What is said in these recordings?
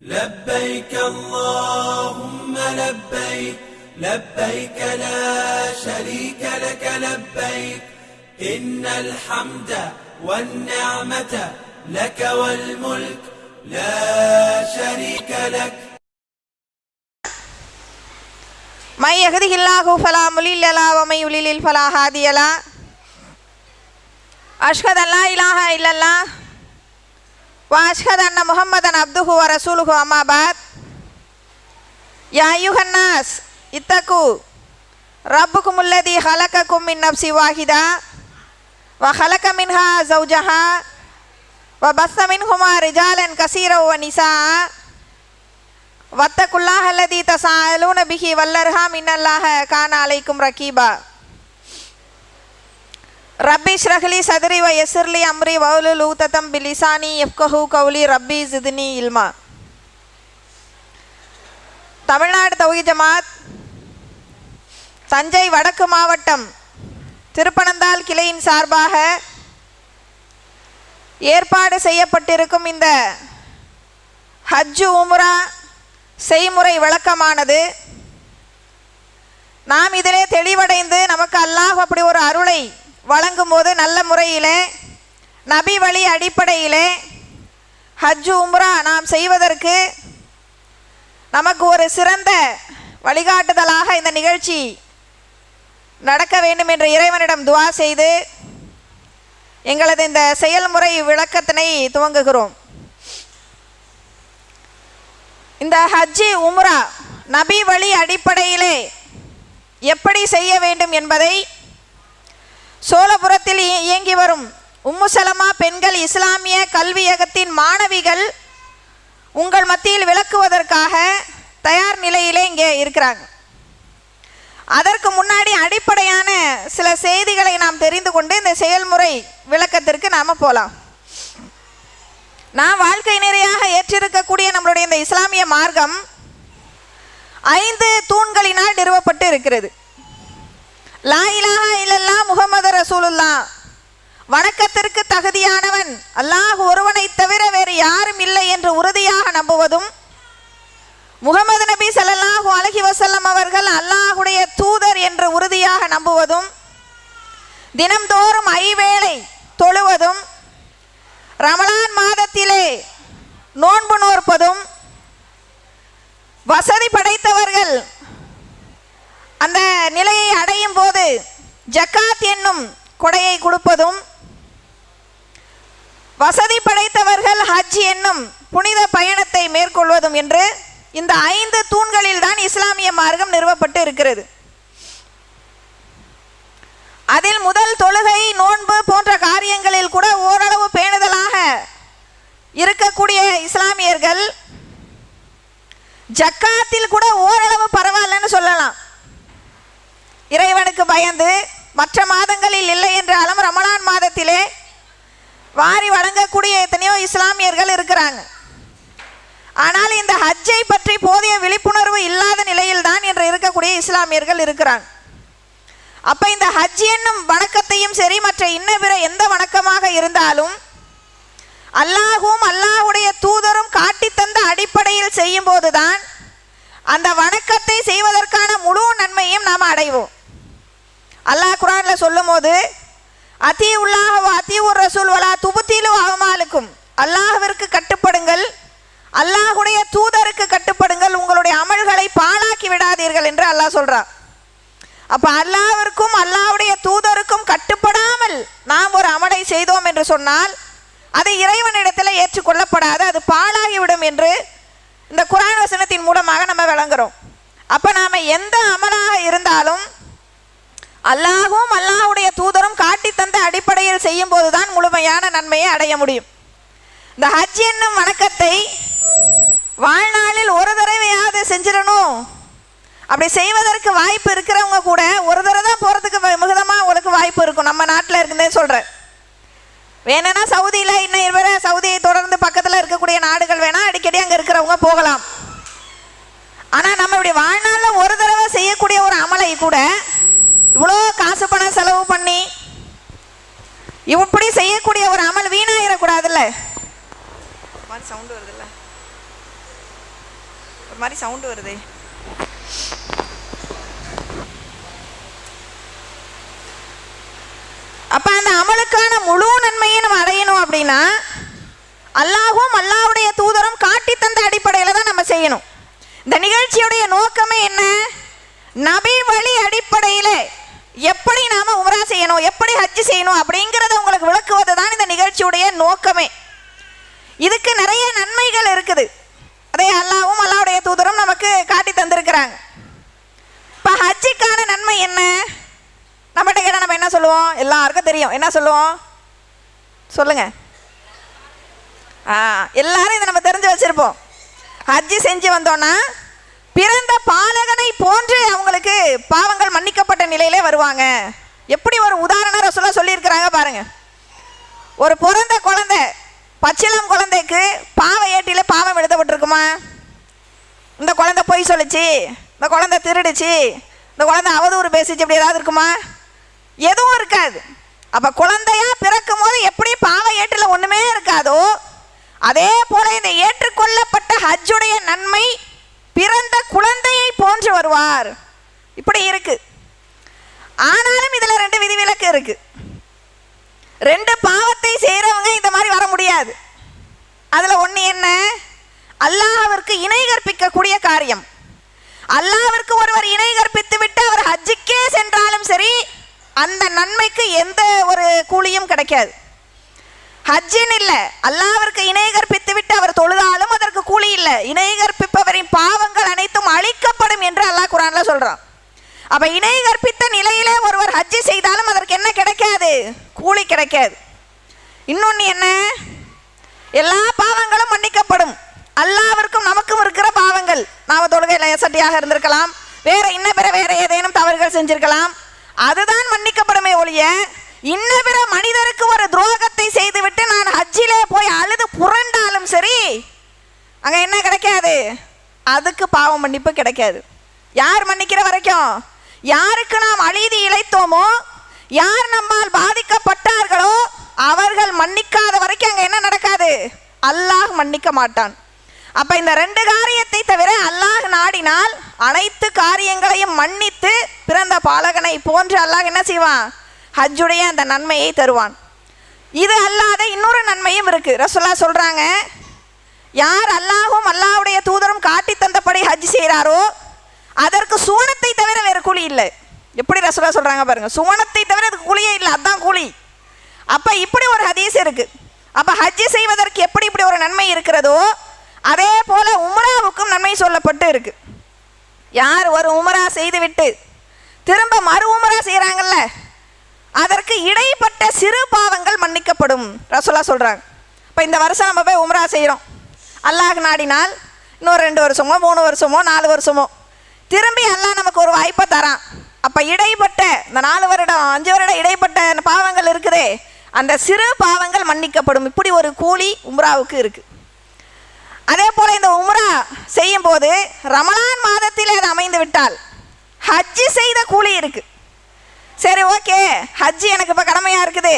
لبيك اللهم لبيك لبيك لا شريك لك لبيك إن الحمد والنعمة لك والملك لا شريك لك من يهده الله فلا مضل له ومن يضلل فلا هادي له أشهد أن لا إله إلا الله وأشهد أن محمدا عبده ورسوله أما بعد يا أيها الناس اتقوا ربكم الذي خلقكم من نفس واحدة وخلق منها زوجها وبث منهما رجالا كثيرا ونساء واتقوا الله الذي تساءلون به والأرحام إن الله كان عليكم رقيبا ரப்பி ஷ்ரஹ்லி சத்ரி வ யஸ்ஸிர்லி அம்ரி வஹ்லுல் உக்ததம் பிலிசானி யஃப்கஹு கௌலி ரப்பி ஸித்னி இல்மா. தமிழ்நாடு தௌஹீத் ஜமாத் தஞ்சை வடக்கு மாவட்டம் திருப்பனந்தாள் கிளையின் சார்பாக ஏற்பாடு செய்யப்பட்டிருக்கும் இந்த ஹஜ் உம்ரா செய்முறை விளக்கமானது நாம் இதிலே தெளிவடைந்து நமக்கு அல்லாஹ் அப்படி ஒரு அருளை வழங்கும் போது நல்ல முறையிலே நபி வழி அடிப்படையிலே ஹஜ் உம்ரா நாம் செய்வதற்கு நமக்கு ஒரு சிறந்த வழிகாட்டுதலாக இந்த நிகழ்ச்சி நடக்க வேண்டும் என்ற இறைவனிடம் துஆ செய்து எங்களது இந்த செயல்முறை விளக்கத்தினை துவங்குகிறோம். இந்த ஹஜ் உம்ரா நபி வழி அடிப்படையிலே எப்படி செய்ய வேண்டும் என்பதை சோழபுரத்தில் இயங்கி வரும் உம்மு சலமா பெண்கள் இஸ்லாமிய கல்வியகத்தின் மாணவிகள் உங்கள் மத்தியில் விளக்குவதற்காக தயார் நிலையிலே இங்கே இருக்கிறாங்க. அதற்கு முன்னாடி அடிப்படையான சில செய்திகளை நாம் தெரிந்து கொண்டு இந்த செயல்முறை விளக்கத்திற்கு நாம் போகலாம். நாம் வாழ்க்கை நிறையாக ஏற்றிருக்கக்கூடிய நம்மளுடைய இந்த இஸ்லாமிய மார்க்கம் 5 தூண்களினால் நிறுவப்பட்டு இருக்கிறது. லா இலாஹா இல்லல்லாஹ் முஹம்மது ரசூலுல்லாஹ், வணக்கத்திற்கு தகுதியானவன் அல்லாஹ் ஒருவனை தவிர வேறு யாரும் இல்லை என்று உறுதியாக நம்புவதும், முஹம்மது நபி ஸல்லல்லாஹு அலைஹி வஸல்லம் அவர்கள் அல்லாஹுடைய தூதர் என்று உறுதியாக நம்புவதும், தினம்தோறும் 5 வேளை தொழுவதும், ரமலான் மாதத்திலே நோன்பு நோற்பதும், வசதி படைத்தவர்கள் அந்த நிலையை அடையும் போது ஜக்காத் என்னும் கொடையை கொடுப்பதும், வசதி படைத்தவர்கள் ஹஜ் என்னும் புனித பயணத்தை மேற்கொள்வதும் என்று இந்த 5 தூண்களில் தான் இஸ்லாமிய மார்க்கம் நிறுவப்பட்டு இருக்கிறது. அதில் முதல் தொழுகை நோன்பு போன்ற காரியங்களில் கூட ஓரளவு பேணுதலாக இருக்கக்கூடிய இஸ்லாமியர்கள் ஜக்காத்தில் கூட ஓரளவு பரவாயில்லன்னு சொல்லலாம். இறைவனுக்கு பயந்து மற்ற மாதங்களில் இல்லை என்றாலும் ரமலான் மாதத்திலே வாரி வழங்கக்கூடிய எத்தனையோ இஸ்லாமியர்கள் இருக்கிறாங்க. ஆனால் இந்த ஹஜ்ஜை பற்றி போதிய விழிப்புணர்வு இல்லாத நிலையில் தான் என்று இருக்கக்கூடிய இஸ்லாமியர்கள் இருக்கிறாங்க. அப்போ இந்த ஹஜ் என்னும் வணக்கத்தையும் சரி மற்ற பிற எந்த வணக்கமாக இருந்தாலும் அல்லாஹும் அல்லாஹுடைய தூதரும் காட்டித்தந்த அடிப்படையில் செய்யும் போதுதான் அந்த வணக்கத்தை செய்வதற்கான முழு நன்மையும் நாம் அடைவோம். அல்லாஹ் குர்ஆன்ல சொல்லும் போது அத்தீஉல்லாஹ வ அத்தீஉர் ரசூல் வலா துப்திலு அமாலுக்கும், அல்லாஹ்விற்கு கட்டுப்படுங்கள், அல்லாஹுடைய தூதருக்கு கட்டுப்படுங்கள், உங்களுடைய அமல்களை பாழாக்கி விடாதீர்கள் என்று அல்லாஹ் சொல்றான். அப்ப அல்லாஹ்விற்கும் அல்லாஹுடைய தூதருக்கும் கட்டுப்படாமல் நாம் ஒரு அமலை செய்தோம் என்று சொன்னால் அது இறைவனிடத்தில் ஏற்றுக்கொள்ளப்படாது, அது பாழாகிவிடும் என்று இந்த குர்ஆன் வசனத்தின் மூலமாக நம்ம விளங்குறோம். அப்ப நாம எந்த அமலாக இருந்தாலும் அல்லாஹும் அல்லாஹுடைய தூதரும் காட்டி தந்த அடிப்படையில் செய்யும் போதுதான் முழுமையான நன்மையை அடைய முடியும். இந்த ஹஜ் என்னும் வணக்கத்தை வாழ்நாளில் ஒரு தடவையாவது செஞ்சிடணும். அப்படி செய்வதற்கு வாய்ப்பு இருக்கிறவங்க கூட ஒரு தடவை தான் போகிறதுக்கு மிகுதமாக உங்களுக்கு வாய்ப்பு இருக்கும். நம்ம நாட்டில் இருக்குதே சொல்கிறேன். வேணும்னா சவுதியில் இன்னும் வேற சவுதியை தொடர்ந்து பக்கத்தில் இருக்கக்கூடிய நாடுகள் வேணால் அடிக்கடி அங்கே இருக்கிறவங்க போகலாம். ஆனால் நம்ம இப்படி வாழ்நாளில் ஒரு தடவை செய்யக்கூடிய ஒரு அமலை கூட இவ்வளோ காசு பணம் செலவு பண்ணி இப்படி செய்யக்கூடிய ஒரு அமல் வீணாயிடக்கூடாதுல்ல. சவுண்டு வருதுல்ல. ஒரு மாதிரி சவுண்டு வருது. அப்ப அந்த அமலுக்கான முழு நன்மையை நம்ம அடையணும் அப்படின்னா அல்லாஹும் அல்லாஹ்வுடைய தூதரும் காட்டி தந்த அடிப்படையில் தான் நம்ம செய்யணும். இந்த நிகழ்ச்சியுடைய நோக்கமே என்ன? நபி வழி அடிப்படையில் எப்படி நாம உம்ரா செய்யணும், எப்படி ஹஜ் செய்யணும் அப்படிங்கிறத உங்களுக்கு விளக்குவது தான் இந்த நிகழ்ச்சியுடைய நோக்கமே. இதுக்கு நிறைய நன்மைகள் இருக்குது. அதே அல்லாஹ்வும் அல்லாஹ்வுடைய தூதரும் நமக்கு காட்டி தந்திருக்கிறாங்க. இப்போ ஹஜ்ஜுக்கான நன்மை என்ன? நம்மகிட்ட கேட்டால் நம்ம என்ன சொல்லுவோம்? எல்லாருக்கும் தெரியும். என்ன சொல்லுவோம் சொல்லுங்க? எல்லாரும் இதை நம்ம தெரிஞ்சு வச்சிருப்போம். ஹஜ்ஜு செஞ்சு வந்தோன்னா பிறந்த பாலகனை போன்று அவங்களுக்கு பாவங்கள் மன்னிக்கப்பட்ட நிலையிலே வருவாங்க. எப்படி ஒரு உதாரணம் ரசூலுல்லாஹ் சொல்லியிருக்கிறாங்க பாருங்க. ஒரு பிறந்த குழந்தை, பச்சிளம் குழந்தைக்கு பாவ ஏட்டில பாவம் எழுதப்பட்டிருக்குமா? இந்த குழந்தை பொய் சொல்லிச்சு, இந்த குழந்தை திருடுச்சு, இந்த குழந்தை அவதூறு பேசிச்சு, இப்படி ஏதாவது இருக்குமா? எதுவும் இருக்காது. அப்ப குழந்தையா பிறக்கும் போது எப்படி பாவ ஏட்டுல ஒண்ணுமே இருக்காதோ அதே போல இந்த ஏற்றுக்கொள்ளப்பட்ட ஹஜ்ஜுடைய நன்மை பிறந்த குழந்தையை போன்று வருவார். இப்படி இருக்கு. ஆனாலும் இதுல 2 விதிவிலக்கு இருக்கு. 2 பாவத்தை செய்யறவங்க இந்த மாதிரி வர முடியாது. அதுல ஒண்ணு என்ன? அல்லாஹ்விற்கு இணை கற்பிக்கக்கூடிய காரியம். அல்லாஹ்விற்கு ஒருவர் இணை கற்பித்து விட்டு அவர் ஹஜ்ஜுக்கே சென்றாலும் சரி அந்த நன்மைக்கு எந்த ஒரு கூலியும் கிடைக்காது. ஹஜ்ஜின் இல்லை, அல்லாஹ்விற்கு இணை கற்பித்து விட்டு அவர் தொழுதாலும் அதற்கு கூலி இல்லை. இணை கற்பிப்பவரின் பாவங்கள் அனைத்தும் அழிக்கப்படும் என்று அல்லாஹ் குர்ஆன்ல சொல்றான். அப்ப இணை கற்பித்த நிலையிலே ஒருவர் ஹஜ்ஜி செய்தாலும் அதற்கு என்ன கிடைக்காது? கூலி கிடைக்காது. இன்னொன்னு என்ன? எல்லா பாவங்களும் மன்னிக்கப்படும். அல்லாஹ்விற்கும் நமக்கும் இருக்கிற பாவங்கள், நாம தொழுகையில் எசட்டியாக இருந்திருக்கலாம், வேற ஏதேனும் தவறுகள் செஞ்சிருக்கலாம், அதுதான் மன்னிக்கப்படுமே ஒழிய இன்ன பிற மனிதருக்கு ஒரு துரோகத்தை செய்துவிட்டு நான் ஹஜ்ஜிலே போய் அழுது புரண்டாலும் சரி அங்க என்ன கிடைக்காது? அதுக்கு பாவ மன்னிப்பு கிடைக்காது. யார் மன்னிக்கிற வரைக்கும், யாருக்கு நாம் அநீதி இழைத்தோமோ, யார் நம்மால் பாதிக்கப்பட்டார்களோ அவர்கள் மன்னிக்காத வரைக்கும் அங்க என்ன நடக்காது? அல்லாஹ் மன்னிக்க மாட்டான். அப்ப இந்த 2 காரியத்தை தவிர அல்லாஹ் நாடினால் அனைத்து காரியங்களையும் மன்னித்து பிறந்த பாலகனை போன்று அல்லாஹ் என்ன செய்வான்? ஹஜ்ஜுடைய அந்த நன்மையை தருவான். இது அல்லாத இன்னொரு நன்மையும் இருக்கு. ரசூலுல்லாஹ் சொல்றாங்க, யார் அல்லாஹும் அல்லாஹ்வுடைய தூதரும் காட்டி தந்தபடி ஹஜ் செய்கிறாரோ அதற்கு சுவனத்தை தவிர வேறு கூலி இல்லை. எப்படி ரசூலுல்லாஹ் சொல்றாங்க பாருங்க, சுவனத்தை தவிர அதுக்கு கூலியே இல்லை, அதுதான் கூலி. அப்ப இப்படி ஒரு ஹதீஸ் இருக்கு. அப்ப ஹஜ் செய்வதற்கு எப்படி இப்படி ஒரு நன்மை இருக்கிறதோ அதே போல உம்ராவுக்கும் நன்மை சொல்லப்பட்டு இருக்கு. யார் ஒரு உம்ரா செய்துவிட்டு திரும்ப மறு உம்ரா செய்யறாங்கல்ல, அதற்கு இடைப்பட்ட சிறு பாவங்கள் மன்னிக்கப்படும் ரசூலுல்லாஹ் சொல்றாங்க. இப்போ இந்த வருஷம் நம்ம போய் உம்ரா செய்கிறோம், அல்லாஹ் நாடினால் இன்னொரு 2 வருஷமோ 3 வருஷமோ 4 வருஷமோ திரும்பி அல்லாஹ் நமக்கு ஒரு வாய்ப்பை தரான். அப்போ இடைப்பட்ட இந்த 4 வருடம் 5 வருடம் இடைப்பட்ட பாவங்கள் இருக்குதே, அந்த சிறு பாவங்கள் மன்னிக்கப்படும். இப்படி ஒரு கூலி உம்ராவுக்கு இருக்கு. அதே போல இந்த உம்ரா செய்யும் போது ரமலான் மாதத்தில் அது அமைந்து விட்டால் ஹஜ்ஜி செய்த கூலி இருக்கு. சரி, ஓகே, ஹஜ்ஜி எனக்கு இப்போ கடமையாக இருக்குது,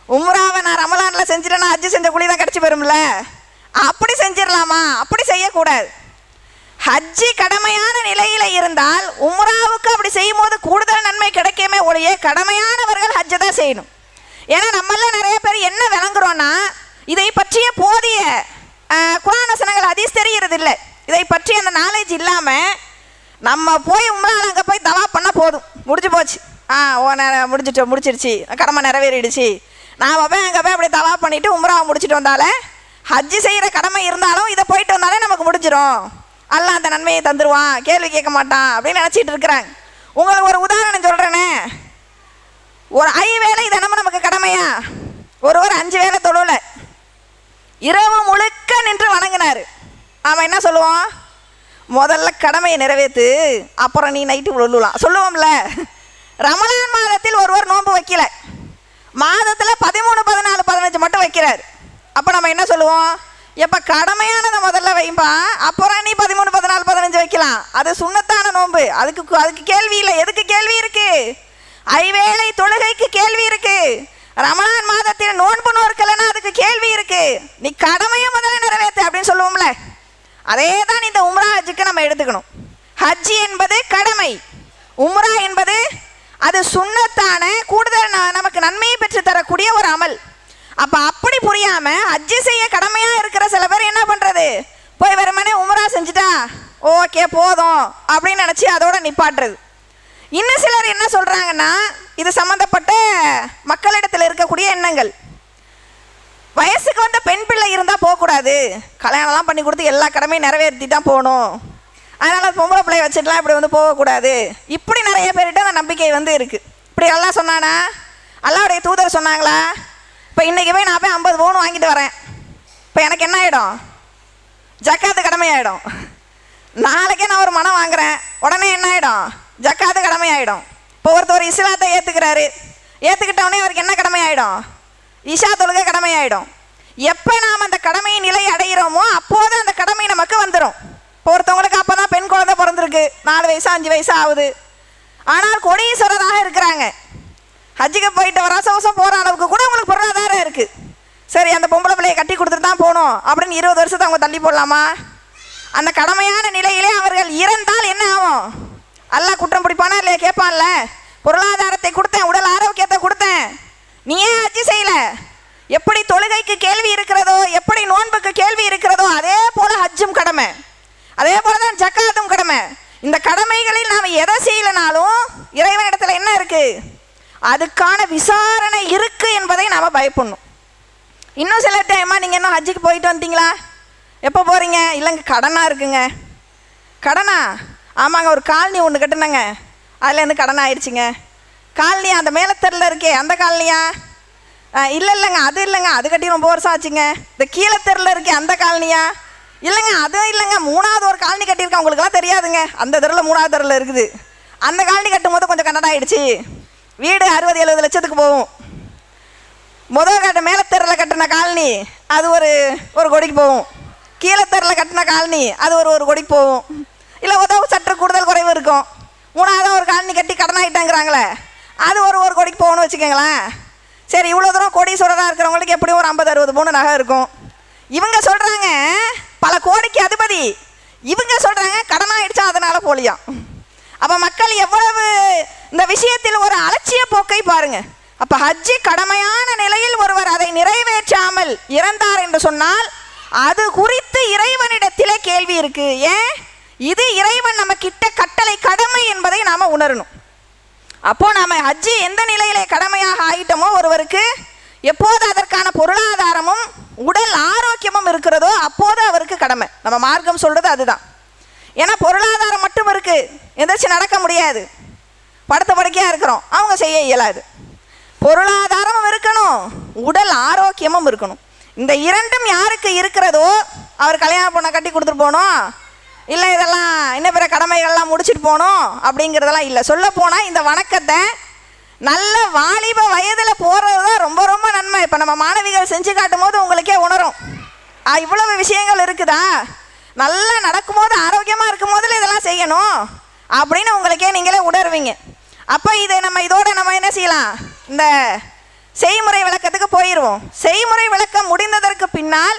உம்ராவை நான் ரமலானில் செஞ்சிட்டேன்னா ஹஜ்ஜி செஞ்ச கூலி தான் கிடச்சி போயிரும்ல, அப்படி செஞ்சிடலாமா? அப்படி செய்யக்கூடாது. ஹஜ்ஜி கடமையான நிலையில் இருந்தால் உம்ராவுக்கு அப்படி செய்யும் போது கூடுதல் நன்மை கிடைக்குமே ஒழிய கடமையானவர்கள் ஹஜ்ஜை தான் செய்யணும். ஏன்னா நம்மள நிறைய பேர் என்ன விளங்குறோன்னா இதை பற்றிய போதிய குர்ஆன் வசனங்கள் ஹதீஸ் தெரியறது இல்லை. இதை பற்றி அந்த நாலேஜ் இல்லாமல் நம்ம போய் உம்ராவில் அங்கே போய் தவா பண்ணால் போதும், முடிஞ்சு போச்சு, முடிச்சிருச்சு, கடமை நிறைவேறிடுச்சு, நான் போய் அங்கே போய் அப்படி தவா பண்ணிட்டு உம்ராவை முடிச்சுட்டு வந்தாலே ஹஜ்ஜி செய்கிற கடமை இருந்தாலும் இதை போயிட்டு வந்தாலே நமக்கு முடிஞ்சிடும், அல்லாஹ் அந்த நன்மையை தந்துடுவான், கேள்வி கேட்க மாட்டான் அப்படின்னு நினச்சிட்டு இருக்கிறாங்க. உங்களுக்கு ஒரு உதாரணம் சொல்கிறேனே, ஒரு 5 வேளை தினமும் நமக்கு கடமையா? ஒருவர் 5 வேளை தொழுல இரவு முழுக்க நின்று வணங்கினார். அவன் என்ன சொல்லுவான்? முதல்ல கடமையை நிறைவேற்று, அப்புறம் நீ நைட்டு விழுலாம் சொல்லுவோம்ல. ரமலான் மாதத்தில் ஒருவர் நோன்பு வைக்கல, மாதத்தில் 13, 14, 15 மட்டும் வைக்கிறார். அப்போ நம்ம என்ன சொல்லுவோம்? எப்போ கடமையானதை முதல்ல வைப்பா, அப்புறம் நீ 13, 14, 15 வைக்கலாம், அது சுன்னத்தான நோன்பு, அதுக்கு கேள்வி இல்லை. எதுக்கு கேள்வி இருக்கு? 5 வேளை தொழுகைக்கு கேள்வி இருக்கு. ரமலான் மாதத்தில் நோன்பு நோக்கலைன்னா அதுக்கு கேள்வி இருக்கு. நீ கடமையை முதல்ல நிறைவேற்று அப்படின்னு சொல்லுவோம்ல. அதே தான் இந்த உம்ரா ஹஜ்ஜுக்கு நம்ம எடுத்துக்கணும். ஹஜ் என்பது கடமை, உம்ரா என்பது அது சுன்னத்தான கூடுதல் நமக்கு நன்மையை பெற்று தரக்கூடிய ஒரு அமல். அப்போ அப்படி புரியாமல் ஹஜ்ஜு செய்ய கடமையாக இருக்கிற சில பேர் என்ன பண்ணுறது, போய் வெறுமனே உம்ரா செஞ்சுட்டா ஓகே போதும் அப்படின்னு நினச்சி அதோட நிப்பாட்டுறது. இன்னும் சிலர் என்ன சொல்கிறாங்கன்னா, இது சம்மந்தப்பட்ட மக்களிடத்தில் இருக்கக்கூடிய எண்ணங்கள், வயசுக்கு வந்த பெண் பிள்ளை இருந்தால் போகக்கூடாது, கல்யாணம்லாம் பண்ணி கொடுத்து எல்லா கடமையும் நிறைவேற்றி தான் போகணும், அதனால் பொம்பளை பிள்ளைய வச்சுட்டுலாம் இப்படி வந்து போகக்கூடாது, இப்படி நிறைய பேர்கிட்ட அந்த நம்பிக்கை வந்து இருக்குது. இப்படி எல்லாம் சொன்னானா? அல்லாஹ்வுடைய தூதர் சொன்னாங்களா? இப்போ இன்றைக்கி போய் நான் போய் 50 பவுன் வாங்கிட்டு வரேன், இப்போ எனக்கு என்ன ஆகிடும்? ஜக்காத்து கடமையாயிடும். நாளைக்கே நான் ஒரு மனம் வாங்குறேன், உடனே என்ன ஆகிடும்? ஜக்காத்து கடமையாயிடும். இப்போ ஒருத்தர் இஸ்லாத்தை ஏற்றுக்கிறாரு, ஏற்றுக்கிட்டவனே அவருக்கு என்ன கடமையாயிடும்? இஷா தொழுகை கடமையாயிடும். எப்போ நாம் அந்த கடமையின் நிலை அடைகிறோமோ அப்போது அந்த கடமை நமக்கு வந்துடும். இப்போ ஒருத்தவங்களுக்கு அப்போ தான் பெண் குழந்தை பிறந்திருக்கு, 4 வயசு 5 வயசு ஆகுது, ஆனால் கோடீஸ்வரராக இருக்கிறாங்க, ஹஜ்ஜுக்கு போயிட்டு வருஷம் போகிற அளவுக்கு கூட உங்களுக்கு பொருளாதாரம் இருக்குது. சரி, அந்த பொம்பளை பிள்ளையை கட்டி கொடுத்துட்டு தான் போகணும் அப்படின்னு 20 வருஷத்தை அவங்க தள்ளி போடலாமா? அந்த கடமையான நிலையிலே அவர்கள் இறந்தால் என்ன ஆகும்? அல்லாஹ் குற்றம் பிடிப்பானா இல்லையா? கேட்பான்ல, பொருளாதாரத்தை கொடுத்தேன், உடல் ஆரோக்கியத்தை கொடுத்தேன், நீ ஏன் ஹஜ்ஜு செய்யல? எப்படி தொழுகைக்கு கேள்வி இருக்கிறதோ, எப்படி நோன்புக்கு கேள்வி இருக்கிறதோ, அதே போல ஹஜ்ஜும் கடமை, அதே போல தான் ஜக்காத்தும் கடமை. இந்த கடமைகளில் நாம் எதை செய்யலனாலும் இறைவனிடத்தில் என்ன இருக்கு? அதுக்கான விசாரணை இருக்கு என்பதை நாம் பயப்படணும். இன்னும் சில டைமா நீங்கள் இன்னும் ஹஜ்ஜுக்கு போயிட்டு வந்துட்டீங்களா? எப்போ போகிறீங்க? இல்லைங்க கடனாக இருக்குங்க. கடனா? ஆமாங்க, ஒரு காலனி ஒன்று கட்டுனாங்க, அதுலேருந்து கடன் ஆயிடுச்சுங்க. காலனியா? அந்த மேலத்தெரில் இருக்கே அந்த காலனியா? இல்லைங்க அது இல்லைங்க, அது கட்டி ரொம்ப வருஷம் ஆச்சுங்க. இந்த கீழே தெருவில் இருக்கே அந்த காலனியா? இல்லைங்க அதுவும் இல்லைங்க, 3வது ஒரு காலனி கட்டியிருக்கேன், உங்களுக்குலாம் தெரியாதுங்க, அந்த தெருவில் 3வது தெருவில் இருக்குது. அந்த காலனி கட்டும் போது கொஞ்சம் கன்னடம் ஆகிடுச்சு, வீடு 60-70 லட்சத்துக்கு போகும். மேலே தெருவில் கட்டின காலனி அது ஒரு கோடிக்கு போகும், கீழே தெருவில் கட்டின காலனி அது ஒரு கோடிக்கு போகும், இல்லை உதவு சற்று கூடுதல் குறைவு இருக்கும். 3வது ஒரு காலனி கட்டி கடன் ஆகிட்டாங்கிறாங்களே, அது ஒரு கோடிக்கு போகணும்னு வச்சுக்கோங்களேன். சரி, இவ்வளோ தூரம் கோடீஸ்வரராக இருக்கிறவங்களுக்கு எப்படியும் ஒரு 50-60 பவுன் நகை இருக்கும். இவங்க சொல்கிறாங்க பல கோடிக்கு அதிபதி, இவங்க சொல்கிறாங்க கடன் ஆகிடுச்சா அதனால போலியாம். அப்போ மக்கள் எவ்வளவு இந்த விஷயத்தில் ஒரு அலட்சிய போக்கை பாருங்க. அப்போ ஹஜ்ஜி கடமையான நிலையில் ஒருவர் அதை நிறைவேற்றாமல் இறந்தார் என்று சொன்னால் அது குறித்து இறைவனிடத்திலே கேள்வி இருக்கு. ஏன்? இது இறைவன் நம்ம கிட்ட கட்டளை கடமை என்பதை நாம உணரணும். அப்போ நாம ஹஜ்ஜி எந்த நிலையிலே கடமையாக ஆகிட்டோமோ ஒருவருக்கு எப்போது அதற்கான பொருளாதாரமும் உடல் ஆரோக்கியமும் இருக்கிறதோ அப்போது அவருக்கு கடமை. நம்ம மார்க்கம் சொல்றது அதுதான். ஏன்னா பொருளாதாரம் மட்டும் இருக்கு, எந்திரிச்சு நடக்க முடியாது, படுத்த படுக்கையா இருக்கிறோம், அவங்க செய்ய இயலாது. பொருளாதாரமும் இருக்கணும், உடல் ஆரோக்கியமும் இருக்கணும். இந்த இரண்டும் யாருக்கு இருக்கிறதோ அவர் கல்யாணம் பொண்ணை கட்டி கொடுத்துட்டு போகணும், இல்லை இதெல்லாம் இன்னும் பிற கடமைகள்லாம் முடிச்சுட்டு போகணும் அப்படிங்கிறதெல்லாம் இல்லை. சொல்ல போனால் இந்த வணக்கத்தை நல்ல வாலிப வயதில் போகிறது தான் ரொம்ப ரொம்ப நன்மை. இப்போ நம்ம மாணவிகள் செஞ்சு காட்டும் போது உங்களுக்கே உணரும் இவ்வளவு விஷயங்கள் இருக்குதா, நல்லா நடக்கும்போது ஆரோக்கியமாக இருக்கும் போதில் இதெல்லாம் செய்யணும் அப்படின்னு உங்களுக்கே நீங்களே உணர்வீங்க. அப்போ இதை இதோட நம்ம என்ன செய்யலாம், இந்த செய்முறை விளக்கத்துக்கு போயிடுவோம். செய்முறை விளக்கம் முடிந்ததற்கு பின்னால்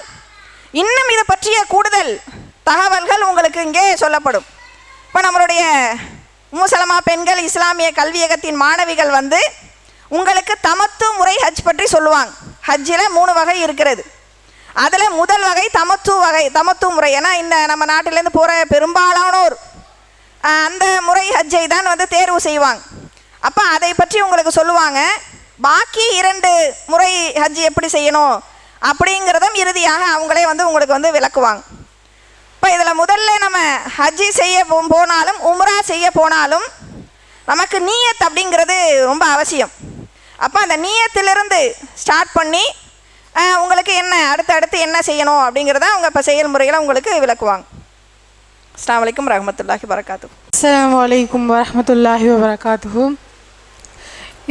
இன்னும் இதை பற்றிய கூடுதல் தகவல்கள் உங்களுக்கு இங்கே சொல்லப்படும். இப்போ நம்மளுடைய முசலமா பெண்கள் இஸ்லாமிய கல்வியகத்தின் மாணவிகள் உங்களுக்கு தமத்து முறை ஹஜ் பற்றி சொல்லுவாங்க. ஹஜ்ஜில் 3 வகை இருக்கிறது. அதில் முதல் வகை தமத்து முறை. ஏன்னா இந்த நம்ம நாட்டிலேருந்து போகிற பெரும்பாலானோர் அந்த முறை ஹஜ்ஜை தான் தேர்வு செய்வாங்க. அப்போ அதை பற்றி உங்களுக்கு சொல்லுவாங்க. பாக்கி 2 முறை ஹஜ் எப்படி செய்யணும் அப்படிங்கிறதும் இறுதியாக அவங்களே உங்களுக்கு விளக்குவாங்க. இப்போ இதில் முதல்ல நம்ம ஹஜ்ஜி செய்ய போனாலும் உம்ரா செய்ய போனாலும் நமக்கு நீயத் அப்படிங்கிறது ரொம்ப அவசியம். அப்போ அந்த நீயத்திலிருந்து ஸ்டார்ட் பண்ணி உங்களுக்கு என்ன அடுத்து என்ன செய்யணும் அப்படிங்கிறத அவங்க இப்போ செயல்முறையில் உங்களுக்கு விளக்குவாங்க. அஸ்ஸலாமு அலைக்கும் வரஹ்மத்துல்லாஹி வபரகாத்துஹு. அஸ்ஸலாமு அலைக்கும் வரஹ்மத்துல்லாஹி வபரகாத்துஹு.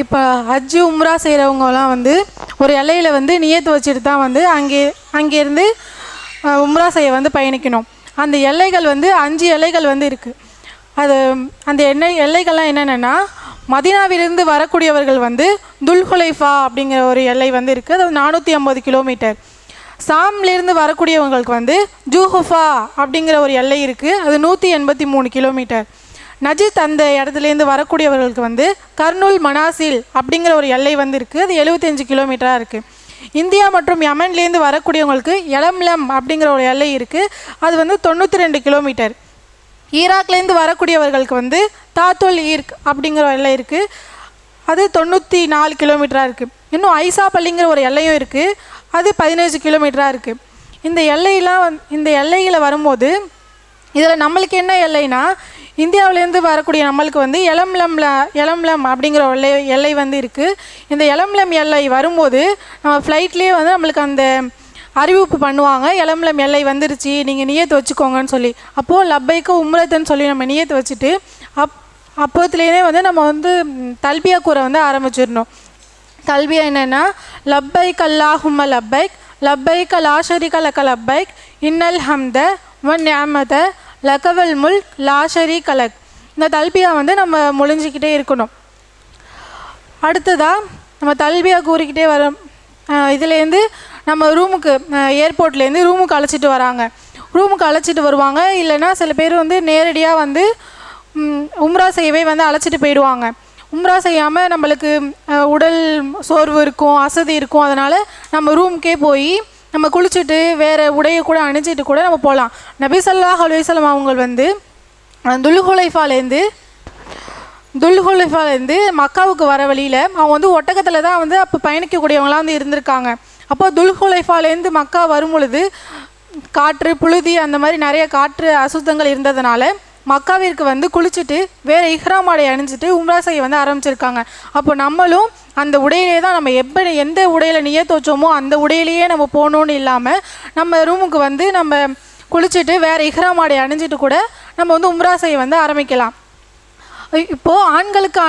இப்போ ஹஜ்ஜு உம்ரா செய்கிறவங்கலாம் ஒரு எல்லையில் நியத்து வச்சுட்டு தான் அங்கேருந்து உம்ரா செய்ய பயணிக்கணும். அந்த எல்லைகள் 5 எல்லைகள் இருக்குது. அது அந்த எல்லைகள்லாம் என்னென்னா, மதீனாவிலிருந்து வரக்கூடியவர்கள் துல்ஹுலைஃபா அப்படிங்கிற ஒரு எல்லை இருக்குது. அது 450 கிலோமீட்டர். சாம்லேருந்து வரக்கூடியவங்களுக்கு வந்து ஜூஹுஃபா அப்படிங்கிற ஒரு எல்லை இருக்குது, அது 183 கிலோமீட்டர். நஜித் அந்த இடத்துலேருந்து வரக்கூடியவர்களுக்கு வந்து கர்னூல் மனாசில் அப்படிங்கிற ஒரு எல்லை வந்து இருக்குது, அது 75 கிலோமீட்டராக இருக்குது. இந்தியா மற்றும் யமன்லேருந்து வரக்கூடியவங்களுக்கு யலம்லம் அப்படிங்கிற ஒரு எல்லை இருக்குது, அது வந்து 92 கிலோமீட்டர். ஈராக்லேருந்து வரக்கூடியவர்களுக்கு வந்து தாத்துல் ஈர்க் அப்படிங்கிற ஒரு எல்லை இருக்குது, அது 94 கிலோமீட்டராக இருக்குது. இன்னும் ஐசா பள்ளிங்கிற ஒரு எல்லையும் இருக்குது, அது 15 கிலோமீட்டராக இருக்குது. இந்த எல்லைகளை வரும்போது இதில் நம்மளுக்கு என்ன எல்லைனா, இந்தியாவிலேருந்து வரக்கூடிய நம்மளுக்கு வந்து யலம்லம் அப்படிங்கிற ஒரு எல்லை வந்து இருக்குது. இந்த யலம்லம் எல்லை வரும்போது நம்ம ஃப்ளைட்லேயே வந்து நம்மளுக்கு அந்த அறிவிப்பு பண்ணுவாங்க, யலம்லம் எல்லை வந்துருச்சு, நீங்கள் நியத்து வச்சுக்கோங்கன்னு சொல்லி. அப்போது லப்பைக்கு உம்ரத்துன்னு சொல்லி நம்ம நியத்து வச்சுட்டு அப்போத்துலேயே வந்து நம்ம வந்து தல்பியா கூற வந்து ஆரம்பிச்சிடணும். தல்பியா என்னென்னா, லப்பைக் அல்லாஹும்ம லப்பைக் லப்பைக் லா ஷரீக லக லப்பைக் இன்னல் ஹம்த வன் நிஅமத லகவல் முல்க் லா ஷரீக லக். இந்த தல்பியா வந்து நம்ம முழிஞ்சிக்கிட்டே இருக்கணும். அடுத்ததாக நம்ம தல்பியா கூறிக்கிட்டே வரோம். இதுலேருந்து நம்ம ரூமுக்கு ஏர்போர்ட்லேருந்து ரூமுக்கு அழைச்சிட்டு வராங்க, ரூமுக்கு அழைச்சிட்டு வருவாங்க. இல்லைன்னா சில பேர் வந்து நேரடியாக வந்து உம்ரா செய்யவே வந்து அழைச்சிட்டு போயிடுவாங்க. உம்ரா செய்யாமல் நம்மளுக்கு உடல் சோர்வு இருக்கும், அசதி இருக்கும், அதனால் நம்ம ரூமுக்கே போய் நம்ம குளிச்சுட்டு வேறு உடையை கூட அணிஞ்சிட்டு கூட நம்ம போகலாம். நபி ஸல்லல்லாஹு அலைஹி வஸல்லம் அவங்க வந்து துல்ஹுலைஃபாலேருந்து மக்காவுக்கு வர வழியில் அவங்க வந்து ஒட்டகத்தில் தான் வந்து அப்போ பயணிக்கக்கூடியவங்களாம் வந்து இருந்திருக்காங்க. அப்போ துல்ஹுலைஃபாலேருந்து மக்கா வரும் பொழுது காற்று புழுதி அந்த மாதிரி நிறைய காற்று அசுத்தங்கள் இருந்ததுனால மக்காவிற்கு வந்து குளிச்சுட்டு வேறு இஹ்ராம் ஆடை அணிஞ்சிட்டு உம்ரா செய்ய வந்து ஆரம்பிச்சிருக்காங்க. அப்போ நம்மளும் அந்த உடையிலே தான் நம்ம எந்த உடையில் நியத்து வச்சோமோ அந்த உடையிலேயே நம்ம போகணுன்னு இல்லாமல் நம்ம ரூமுக்கு வந்து நம்ம குளிச்சுட்டு வேறு இஹ்ராம் ஆடை அணிஞ்சிட்டு கூட நம்ம வந்து உம்ரா செய்ய வந்து ஆரம்பிக்கலாம். இப்போது ஆண்களுக்கு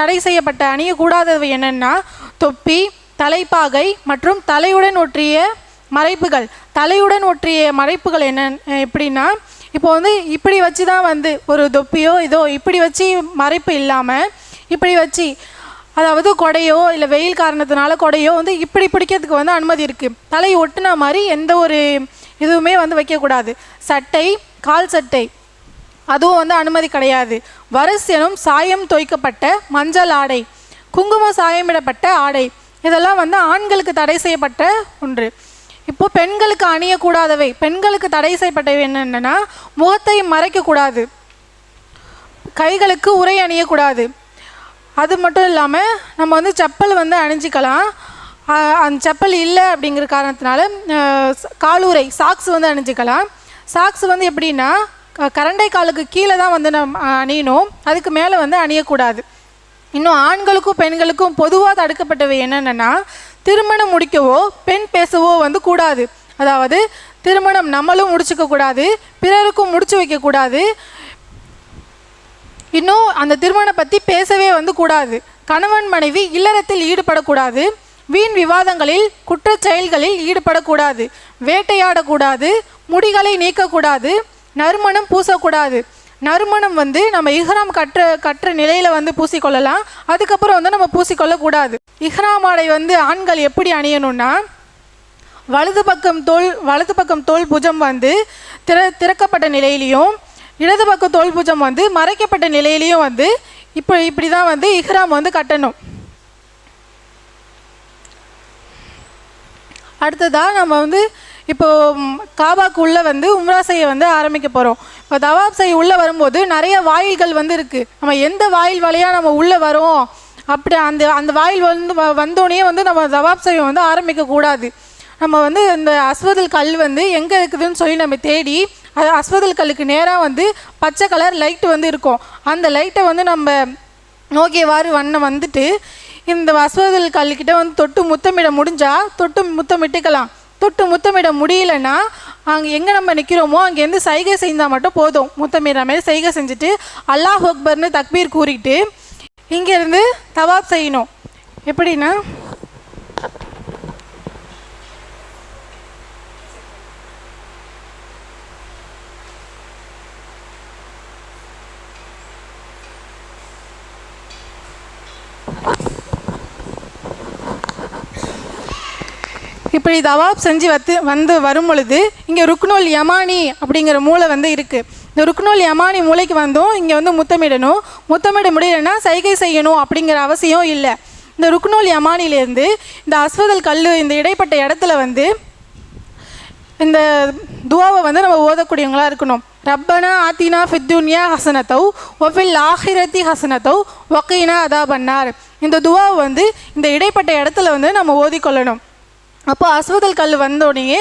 தடை செய்யப்பட்ட அணியக்கூடாதவை என்னென்னா தொப்பி, தலைப்பாகை மற்றும் தலையுடன் ஒற்றிய மறைப்புகள். தலையுடன் ஒற்றிய மறைப்புகள் எப்படின்னா, இப்போ வந்து இப்படி வச்சு தான் வந்து ஒரு தொப்பியோ இதோ இப்படி வச்சு மறைப்பு இல்லாமல் இப்படி வச்சு, அதாவது கொடையோ இல்லை வெயில் காரணத்தினால கொடையோ வந்து இப்படி பிடிக்கிறதுக்கு வந்து அனுமதி இருக்குது. தலை ஒட்டுன மாதிரி எந்த ஒரு இதுவுமே வந்து வைக்கக்கூடாது. சட்டை, கால் சட்டை அதுவும் வந்து அனுமதி கிடையாது. வரஸ்யனும் சாயம் தோய்க்கப்பட்ட மஞ்சள் ஆடை, குங்குமம் சாயமிடப்பட்ட ஆடை, இதெல்லாம் வந்து ஆண்களுக்கு தடை செய்யப்பட்ட ஒன்று. இப்போது பெண்களுக்கு அணியக்கூடாதவை, பெண்களுக்கு தடை செய்யப்பட்டவை என்னென்னா, முகத்தை மறைக்கக்கூடாது, கைகளுக்கு உரை அணியக்கூடாது. அது மட்டும் இல்லாமல் நம்ம வந்து செப்பல் வந்து அணிஞ்சிக்கலாம். அந்த செப்பல் இல்லை அப்படிங்கிற காரணத்தினால காலுறை சாக்ஸ் வந்து அணிஞ்சிக்கலாம். சாக்ஸ் வந்து எப்படின்னா கரண்டை காலுக்கு கீழே தான் வந்து நம்ம அணியணும், அதுக்கு மேலே வந்து அணியக்கூடாது. இன்னும் ஆண்களுக்கும் பெண்களுக்கும் பொதுவாக தடுக்கப்பட்டவை என்னென்னா, திருமணம் முடிக்கவோ பெண் பேசவோ வந்து கூடாது. அதாவது திருமணம் நம்மளும் முடிச்சுக்க கூடாது, பிறருக்கும் முடிச்சு வைக்கக்கூடாது. இன்னும் அந்த திருமணம் பற்றி பேசவே வந்து கூடாது. கணவன் மனைவி இல்லறத்தில் ஈடுபடக்கூடாது, வீண் விவாதங்களில் குற்றச் செயல்களில் ஈடுபடக்கூடாது, வேட்டையாடக்கூடாது, முடிகளை நீக்கக்கூடாது, நறுமணம் பூசக்கூடாது. நறுமணம் வந்து நம்ம இஹ்ராம் கற்ற நிலையில் வந்து பூசிக்கொள்ளலாம், அதுக்கப்புறம் வந்து நம்ம பூசிக்கொள்ளக்கூடாது. இஹ்ராம் ஆடை வந்து ஆண்கள் எப்படி அணியணும்னா, வலது பக்கம் தோல் புஜம் வந்து திறக்கப்பட்ட நிலையிலையும் இடது பக்க தோல் புஜம் வந்து மறைக்கப்பட்ட நிலையிலையும் வந்து இப்படி தான் வந்து இஹ்ராம் வந்து கட்டணும். அடுத்ததாக நம்ம வந்து இப்போது காபாக்கு உள்ளே வந்து உம்ரா செய்ய வந்து ஆரம்பிக்க போகிறோம். இப்போ தவாப் செய்ய உள்ளே வரும்போது நிறைய வாயில்கள் வந்து இருக்குது. நம்ம எந்த வாயில் வழியாக நம்ம உள்ளே வரோம் அப்படி அந்த வாயில் வந்து வந்தோடனே வந்து நம்ம தவாப் செய்ய வந்து ஆரம்பிக்கக்கூடாது. நம்ம வந்து இந்த அஸ்வதுல் கல் வந்து எங்கே இருக்குதுன்னு சொல்லி நம்ம தேடி, அது அஸ்வதுல் கல்லுக்கு நேராக வந்து பச்சை கலர் லைட்டு வந்து இருக்கும், அந்த லைட்டை வந்து நம்ம நோக்கியவாறு வந்துட்டு இந்த அஸ்வதுல் கல்லுக்கிட்ட வந்து தொட்டு முத்தமிட முடிஞ்சால் தொட்டு முத்தமிட்டுக்கலாம். தொட்டு முத்தமிட முடியலன்னா அங்கே எங்கே நம்ம நிற்கிறோமோ அங்கேருந்து சைகை செஞ்சால் மட்டும் போதும். முத்தமிடுற மாதிரி சைகை செஞ்சுட்டு அல்லாஹ் அக்பர்னு தக்பீர் கூறிட்டு இங்கேருந்து தவாப் செய்யணும். எப்படின்னா, இப்படி தவாப் செஞ்சு வரும் பொழுது இங்கே ருக்னுல் யமானி அப்படிங்கிற மூளை வந்து இருக்குது. இந்த ருக்னுல் யமானி மூளைக்கு வந்தோம் இங்கே வந்து முத்தமிடணும். முத்தமிட முடியலைன்னா சைகை செய்யணும் அப்படிங்கிற அவசியம் இல்லை. இந்த ருக்னுல் யமானிலேருந்து இந்த அஸ்வதல் கல் இந்த இடைப்பட்ட இடத்துல வந்து இந்த துவாவை வந்து நம்ம ஓதக்கூடியவங்களாக இருக்கணும். ரப்பனா ஆத்தினா ஃபித்துன்யா ஹசனத்தவ் ஒஃபில் ஆஹிரத்தி ஹசனத்தவ் வக்கீனா அதா பண்ணார். இந்த துவாவை வந்து இந்த இடைப்பட்ட இடத்துல வந்து நம்ம ஓதிக்கொள்ளணும். அப்போ அஸ்வதல் கல் வந்தோடனே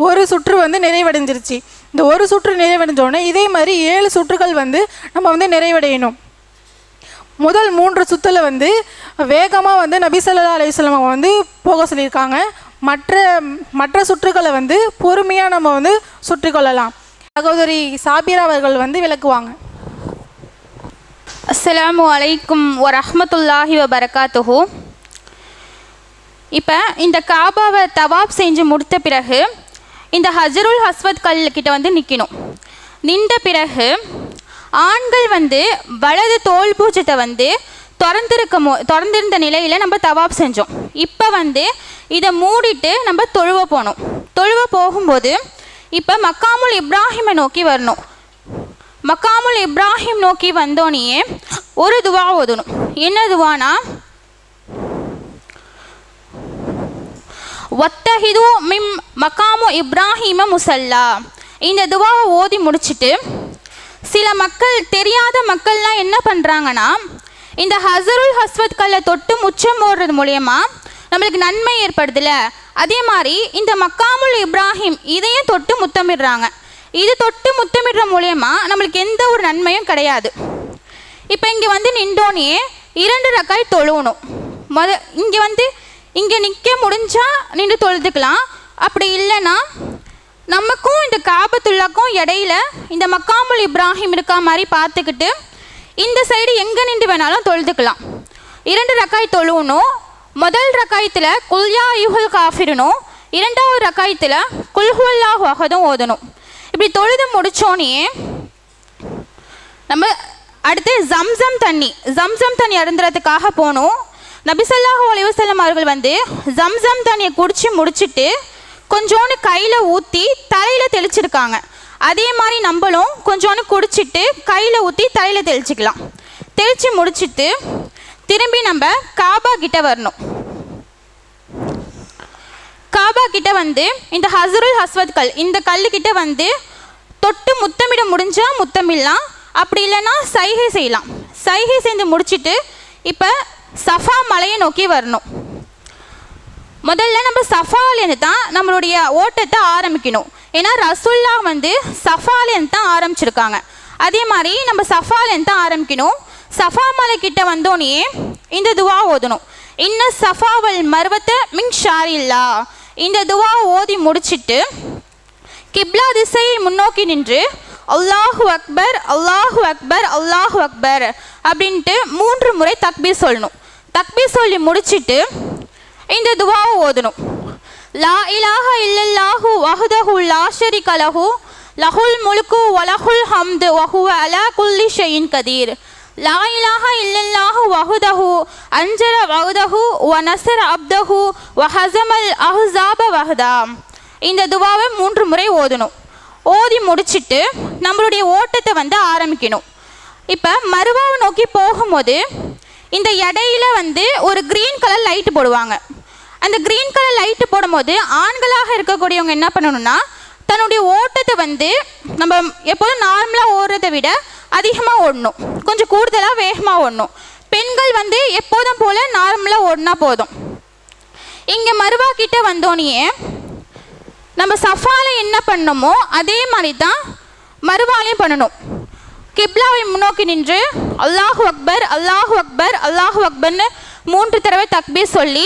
ஒரு சுற்று வந்து நிறைவடைஞ்சிருச்சு. இந்த ஒரு சுற்று நிறைவடைஞ்சோடனே இதே மாதிரி 7 சுற்றுகள் வந்து நம்ம வந்து நிறைவடையணும். முதல் 3 சுற்றில் வந்து வேகமாக வந்து நபி ஸல்லல்லாஹு அலைஹி வஸல்லம் வந்து போக சொல்லியிருக்காங்க. மற்ற சுற்றுகளை வந்து பொறுமையாக நம்ம வந்து சுற்றிக்கொள்ளலாம். சகோதரி சாபிரா அவர்கள் வந்து விளக்குவாங்க. அஸ்ஸலாமு அலைக்கும் வரஹ்மத்துல்லாஹி வபரகாத்துஹு. இப்போ இந்த காபாவை தவாப் செஞ்சு முடித்த பிறகு இந்த ஹஜருல் அஸ்வத் கல்கிட்ட வந்து நிற்கணும். நின்ற பிறகு ஆண்கள் வந்து வலது தோல் பூஜத்தை வந்து திறந்திருந்த நிலையில் நம்ம தவாப் செஞ்சோம். இப்போ வந்து இதை மூடிட்டு நம்ம தொழுவ போகணும். தொழுவ போகும்போது இப்போ மக்காமுல் இப்ராஹிமை நோக்கி வரணும். மக்காமுல் இப்ராஹிம் நோக்கி வந்தோடனே ஒரு துவா ஓதணும். என்ன துவானா, வத்தஹிது மிம் மக்காமு இப்ராஹிம முசல்லா. இந்த துவாவை ஓதி முடிச்சுட்டு சில மக்கள், தெரியாத மக்கள்லாம் என்ன பண்ணுறாங்கன்னா, இந்த ஹஜருல் அஸ்வத் கல்லை தொட்டு முச்சம் போடுறது மூலயமா நம்மளுக்கு நன்மை ஏற்படுதுல, அதே மாதிரி இந்த மக்காமுல் இப்ராஹிம் இதையும் தொட்டு முத்தமிடுறாங்க. இது தொட்டு முத்தமிடுற மூலயமா நம்மளுக்கு எந்த ஒரு நன்மையும் கிடையாது. இப்போ இங்கே வந்து நின்றோனே 2 ரக்காய் தொழுவணும். இங்கே நிற்க முடிஞ்சால் நின்று தொழுதுக்கலாம். அப்படி இல்லைன்னா நமக்கும் இந்த காபத்துல்லாக்கும் இடையில இந்த மக்காமுல் இப்ராஹிம் இருக்கா மாதிரி பார்த்துக்கிட்டு இந்த சைடு எங்கே நின்று வேணாலும் தொழுதுக்கலாம். 2 ரக்காய் தொழுவணும். முதல் ரக்காயத்தில் குல்யா யுஹுல் காஃபிரனும், 2வது ரக்காயத்தில் குல்ஹுல்லாஹு அஹதும் ஓதணும். இப்படி தொழுது முடித்தோன்னே நம்ம அடுத்து ஜம்சம் தண்ணி அருந்துறதுக்காக போகணும். நபி ஸல்லல்லாஹு அலைஹி வஸல்லம் அவர்கள் வந்து ஜம்சம் தண்ணியை குடித்து முடிச்சுட்டு கொஞ்சோண்டு கையில் ஊற்றி தலையில் தெளிச்சிருக்காங்க. அதே மாதிரி நம்மளும் கொஞ்சோண்டு குடிச்சிட்டு கையில் ஊற்றி தலையில் தெளிச்சிக்கலாம். தெளித்து முடிச்சுட்டு திரும்பி நம்ம காபா கிட்ட வரணும். காபா கிட்ட வந்து இந்த ஹஜருல் அஸ்வத் கல், இந்த கல்லுக்கிட்ட வந்து தொட்டு முத்தமிட முடிஞ்சால் முத்தமிடலாம். அப்படி இல்லைன்னா சைகை செய்யலாம். சைகை செய்து முடிச்சுட்டு இப்போ சஃபா மலையை நோக்கி வரணும். முதல்ல நம்ம சஃபாலேருந்து தான் நம்மளுடைய ஓட்டத்தை ஆரம்பிக்கணும். ஏன்னா ரசூல்லா வந்து சஃபாலேருந்து தான் ஆரம்பிச்சிருக்காங்க. அதே மாதிரி நம்ம சஃபாலேருந்து தான் ஆரம்பிக்கணும். சஃபா மலை கிட்ட வந்தோடனே இந்த துவா ஓதணும். இன்ன சஃபாவல் மர்வத்த மின் ஷாரில்லா. இந்த துவா ஓதி முடிச்சுட்டு கிப்லா திசையை முன்னோக்கி நின்று அல்லாஹு அக்பர் அல்லாஹு அக்பர் அல்லாஹு அக்பர் அப்படின்ட்டு 3 முறை தக்பீர் சொல்லணும். தக்பீர் சொல்லி முடிச்சுட்டு இந்த துவாவை ஓதணும். லா இலாஹ இல்லல்லாஹு வஹ்தஹு லா ஷரீக லஹு லஹுல் முல்கு வலஹுல் ஹம்து வஹுவ அலா குல்லி ஷைஇன் கதீர். லா இலாஹ இல்லல்லாஹு வஹ்தஹு அன்ஜர வஹ்தஹு வ நஸர அப்தஹு வ ஹஸமல் அஹ்ஸாப வஹ்தா. இந்த துவாவை 3 முறை ஓதணும். ஓதி முடிச்சுட்டு நம்மளுடைய ஓட்டத்தை வந்து ஆரம்பிக்கணும். இப்போ மருவாவை நோக்கி போகும்போது இந்த இடையில வந்து ஒரு க்ரீன் கலர் லைட்டு போடுவாங்க. அந்த க்ரீன் கலர் லைட்டு போடும்போது ஆண்களாக இருக்கக்கூடியவங்க என்ன பண்ணணும்னா, தன்னுடைய ஓட்டத்தை வந்து நம்ம எப்போதும் நார்மலாக ஓடுறதை விட அதிகமாக ஓடணும், கொஞ்சம் கூடுதலாக வேகமாக ஓடணும். பெண்கள் வந்து எப்போதும் போல் நார்மலாக ஓடினா போதும். இங்கே மருவா கிட்ட வந்தோடனே நம்ம சஃபால என்ன பண்ணணுமோ அதே மாதிரி தான் மருவாலையும் பண்ணணும். கிப்லாவை முன்னோக்கி நின்று அல்லாஹு அக்பர் அல்லாஹு அக்பர் அல்லாஹு அக்பர்னு 3 தடவை தக்பீர் சொல்லி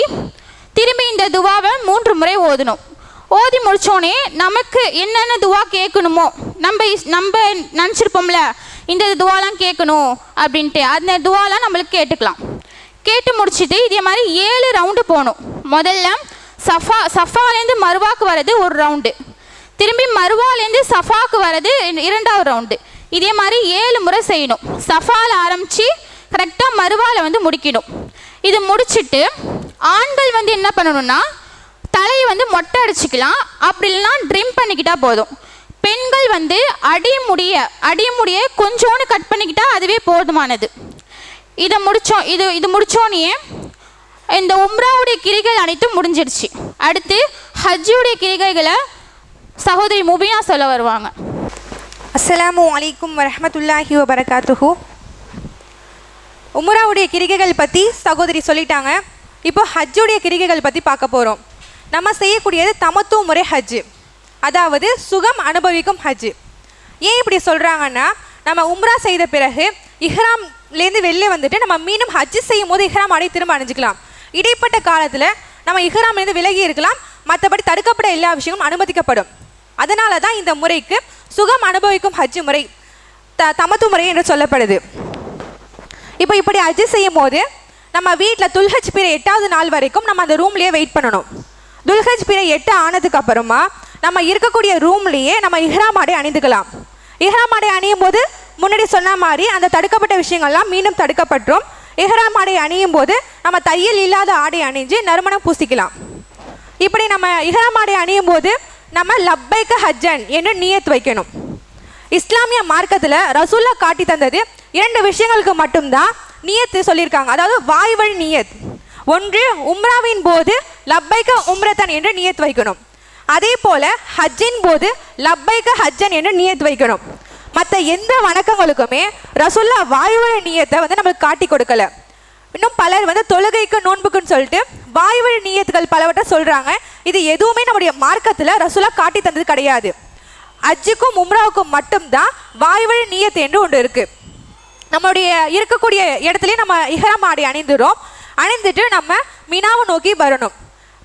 திரும்பி இந்த துவாவை 3 முறை ஓதணும். ஓதி முடித்தோடனே நமக்கு என்னென்ன துவா கேட்கணுமோ நம்ம நினச்சிருப்போம்ல இந்த துவாலாம் கேட்கணும் அப்படின்ட்டு, அந்த துவாலாம் நம்மளுக்கு கேட்டுக்கலாம். கேட்டு முடிச்சுட்டு இதே மாதிரி 7 ரவுண்டு போகணும். முதல்ல சஃபாலேருந்து மருவாக்கு வர்றது 1 ரவுண்டு, திரும்பி மருவாலேருந்து சஃபாக்கு வர்றது 2வது ரவுண்டு. இதே மாதிரி 7 முறை செய்யணும். சஃபாவில் ஆரம்பித்து கரெக்டாக மருவாவில் வந்து முடிக்கணும். இது முடிச்சுட்டு ஆண்கள் வந்து என்ன பண்ணணும்னா தலையை வந்து மொட்டை அடிச்சுக்கலாம், அப்படி இல்லைன்னா ட்ரிம் பண்ணிக்கிட்டா போதும். பெண்கள் வந்து அடிமுடிய கொஞ்சோன்னு கட் பண்ணிக்கிட்டா அதுவே போதுமானது. இது முடிச்சோன்னே இந்த உம்ராவுடைய கிரிகைகள் அனைத்தும் முடிஞ்சிடுச்சு. அடுத்து ஹஜ்ஜுடைய கிரிகைகளை சகோதரி முபினா சொல்ல வருவாங்க. அஸ்ஸலாமு அலைக்கும் வரஹ்மத்துல்லாஹி வபரகாத்துஹு. உம்ராவுடைய கிரிகைகள் பற்றி சகோதரி சொல்லிட்டாங்க. இப்போ ஹஜ்ஜுடைய கிரிகைகள் பற்றி பார்க்க போகிறோம். நம்ம செய்யக்கூடியது தமத்து முறை ஹஜ்ஜு, அதாவது சுகம் அனுபவிக்கும் ஹஜ்ஜு. ஏன் இப்படி சொல்கிறாங்கன்னா, நம்ம உம்ரா செய்த பிறகு இஹ்ராம்லேருந்து வெளியே வந்துட்டு நம்ம மீண்டும் ஹஜ்ஜு செய்யும் போது இஹ்ராம் ஆடை திரும்ப அணிஞ்சிக்கலாம். இடைப்பட்ட காலத்தில் நம்ம இஹ்ராம்லேருந்து விலகி இருக்கலாம், மற்றபடி தடுக்கப்பட்ட எல்லா விஷயங்களும் அனுமதிக்கப்படும். அதனால தான் இந்த முறைக்கு சுகம் அனுபவிக்கும் ஹஜ்ஜு முறை தமத்து முறை என்று சொல்லப்படுது. இப்போ இப்படி ஹஜ்ஜு செய்யும் போது நம்ம வீட்டில் துல்ஹஜ் பிறை 8வது நாள் வரைக்கும் நம்ம அந்த ரூம்லேயே வெயிட் பண்ணணும். துல்ஹஜ் பிறை 8 ஆனதுக்கு அப்புறமா நம்ம இருக்கக்கூடிய ரூம்லேயே நம்ம இஹ்ராம் ஆடை அணிந்துக்கலாம். இஹ்ராம் ஆடை அணியும் போது முன்னாடி சொன்ன மாதிரி அந்த தடுக்கப்பட்ட விஷயங்கள்லாம் மீண்டும் தடுக்கப்பட்டோம். இஹ்ராம் ஆடை அணியும் போது நம்ம தையல் இல்லாத ஆடை அணிஞ்சு நறுமணம் பூசிக்கலாம். இப்படி நம்ம இஹ்ராம் ஆடை அணியும் போது நம்ம லப்பைக்க ஹஜ்ஜன் என்று நியத் வைக்கணும். இஸ்லாமிய மார்க்கத்தில் ரசூல்லா காட்டி தந்தது 2 விஷயங்களுக்கு மட்டும்தான் நியத்து சொல்லியிருக்காங்க, அதாவது வாய்வழி நியத். ஒன்று, உம்ராவின் போது லப்பைக்க உம்ரத்தன் என்று நியத் வைக்கணும். அதே போல ஹஜ்ஜின் போது லப்பைக்க ஹஜ்ஜன் என்று நியத் வைக்கணும். மற்ற எந்த வணக்கங்களுக்குமே ரசூல்லா வாய்வழி நியத்தை வந்து நம்மளுக்கு காட்டி கொடுக்கல. இன்னும் பலர் வந்து தொழுகைக்கு நோன்புக்குன்னு சொல்லிட்டு வாய்வழி நியத்துகள் பலவற்றை சொல்கிறாங்க. இது எதுவுமே நம்முடைய மார்க்கத்தில் ரசூலா காட்டி தந்தது கிடையாது. ஹஜ்ஜுக்கும் உம்ராவுக்கும் மட்டும்தான் வாய்வழி நியத் என்று ஒன்று இருக்குது. நம்மளுடைய இருக்கக்கூடிய இடத்துலையே நம்ம இஹ்ராம் ஆடை அணிந்துட்டு நம்ம மினாவை நோக்கி வரணும்.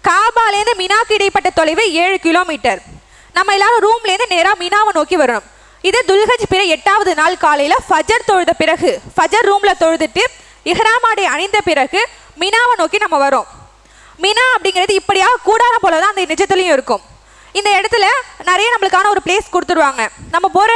காபாலேருந்து மினாக்கு இடைப்பட்ட தொலைவு 7 கிலோமீட்டர். நம்ம எல்லாரும் ரூம்லேருந்து நேராக மினாவை நோக்கி வரணும். இது துல்ஹஜ் பிறை 8வது நாள் காலையில் ஃபஜர் தொழுத பிறகு, ஃபஜர் ரூமில் தொழுதுட்டு இஹ்ராம் ஆடை அணிந்த பிறகு மினாவை நோக்கி நம்ம வரோம். மினா அப்படிங்கிறது இப்படியாக கூடாரம் போல தான் அந்த நிஜத்துலையும் இருக்கும். இந்த இடத்துல நிறைய நம்மளுக்கான ஒரு பிளேஸ் கொடுத்துருவாங்க. நம்ம போகிற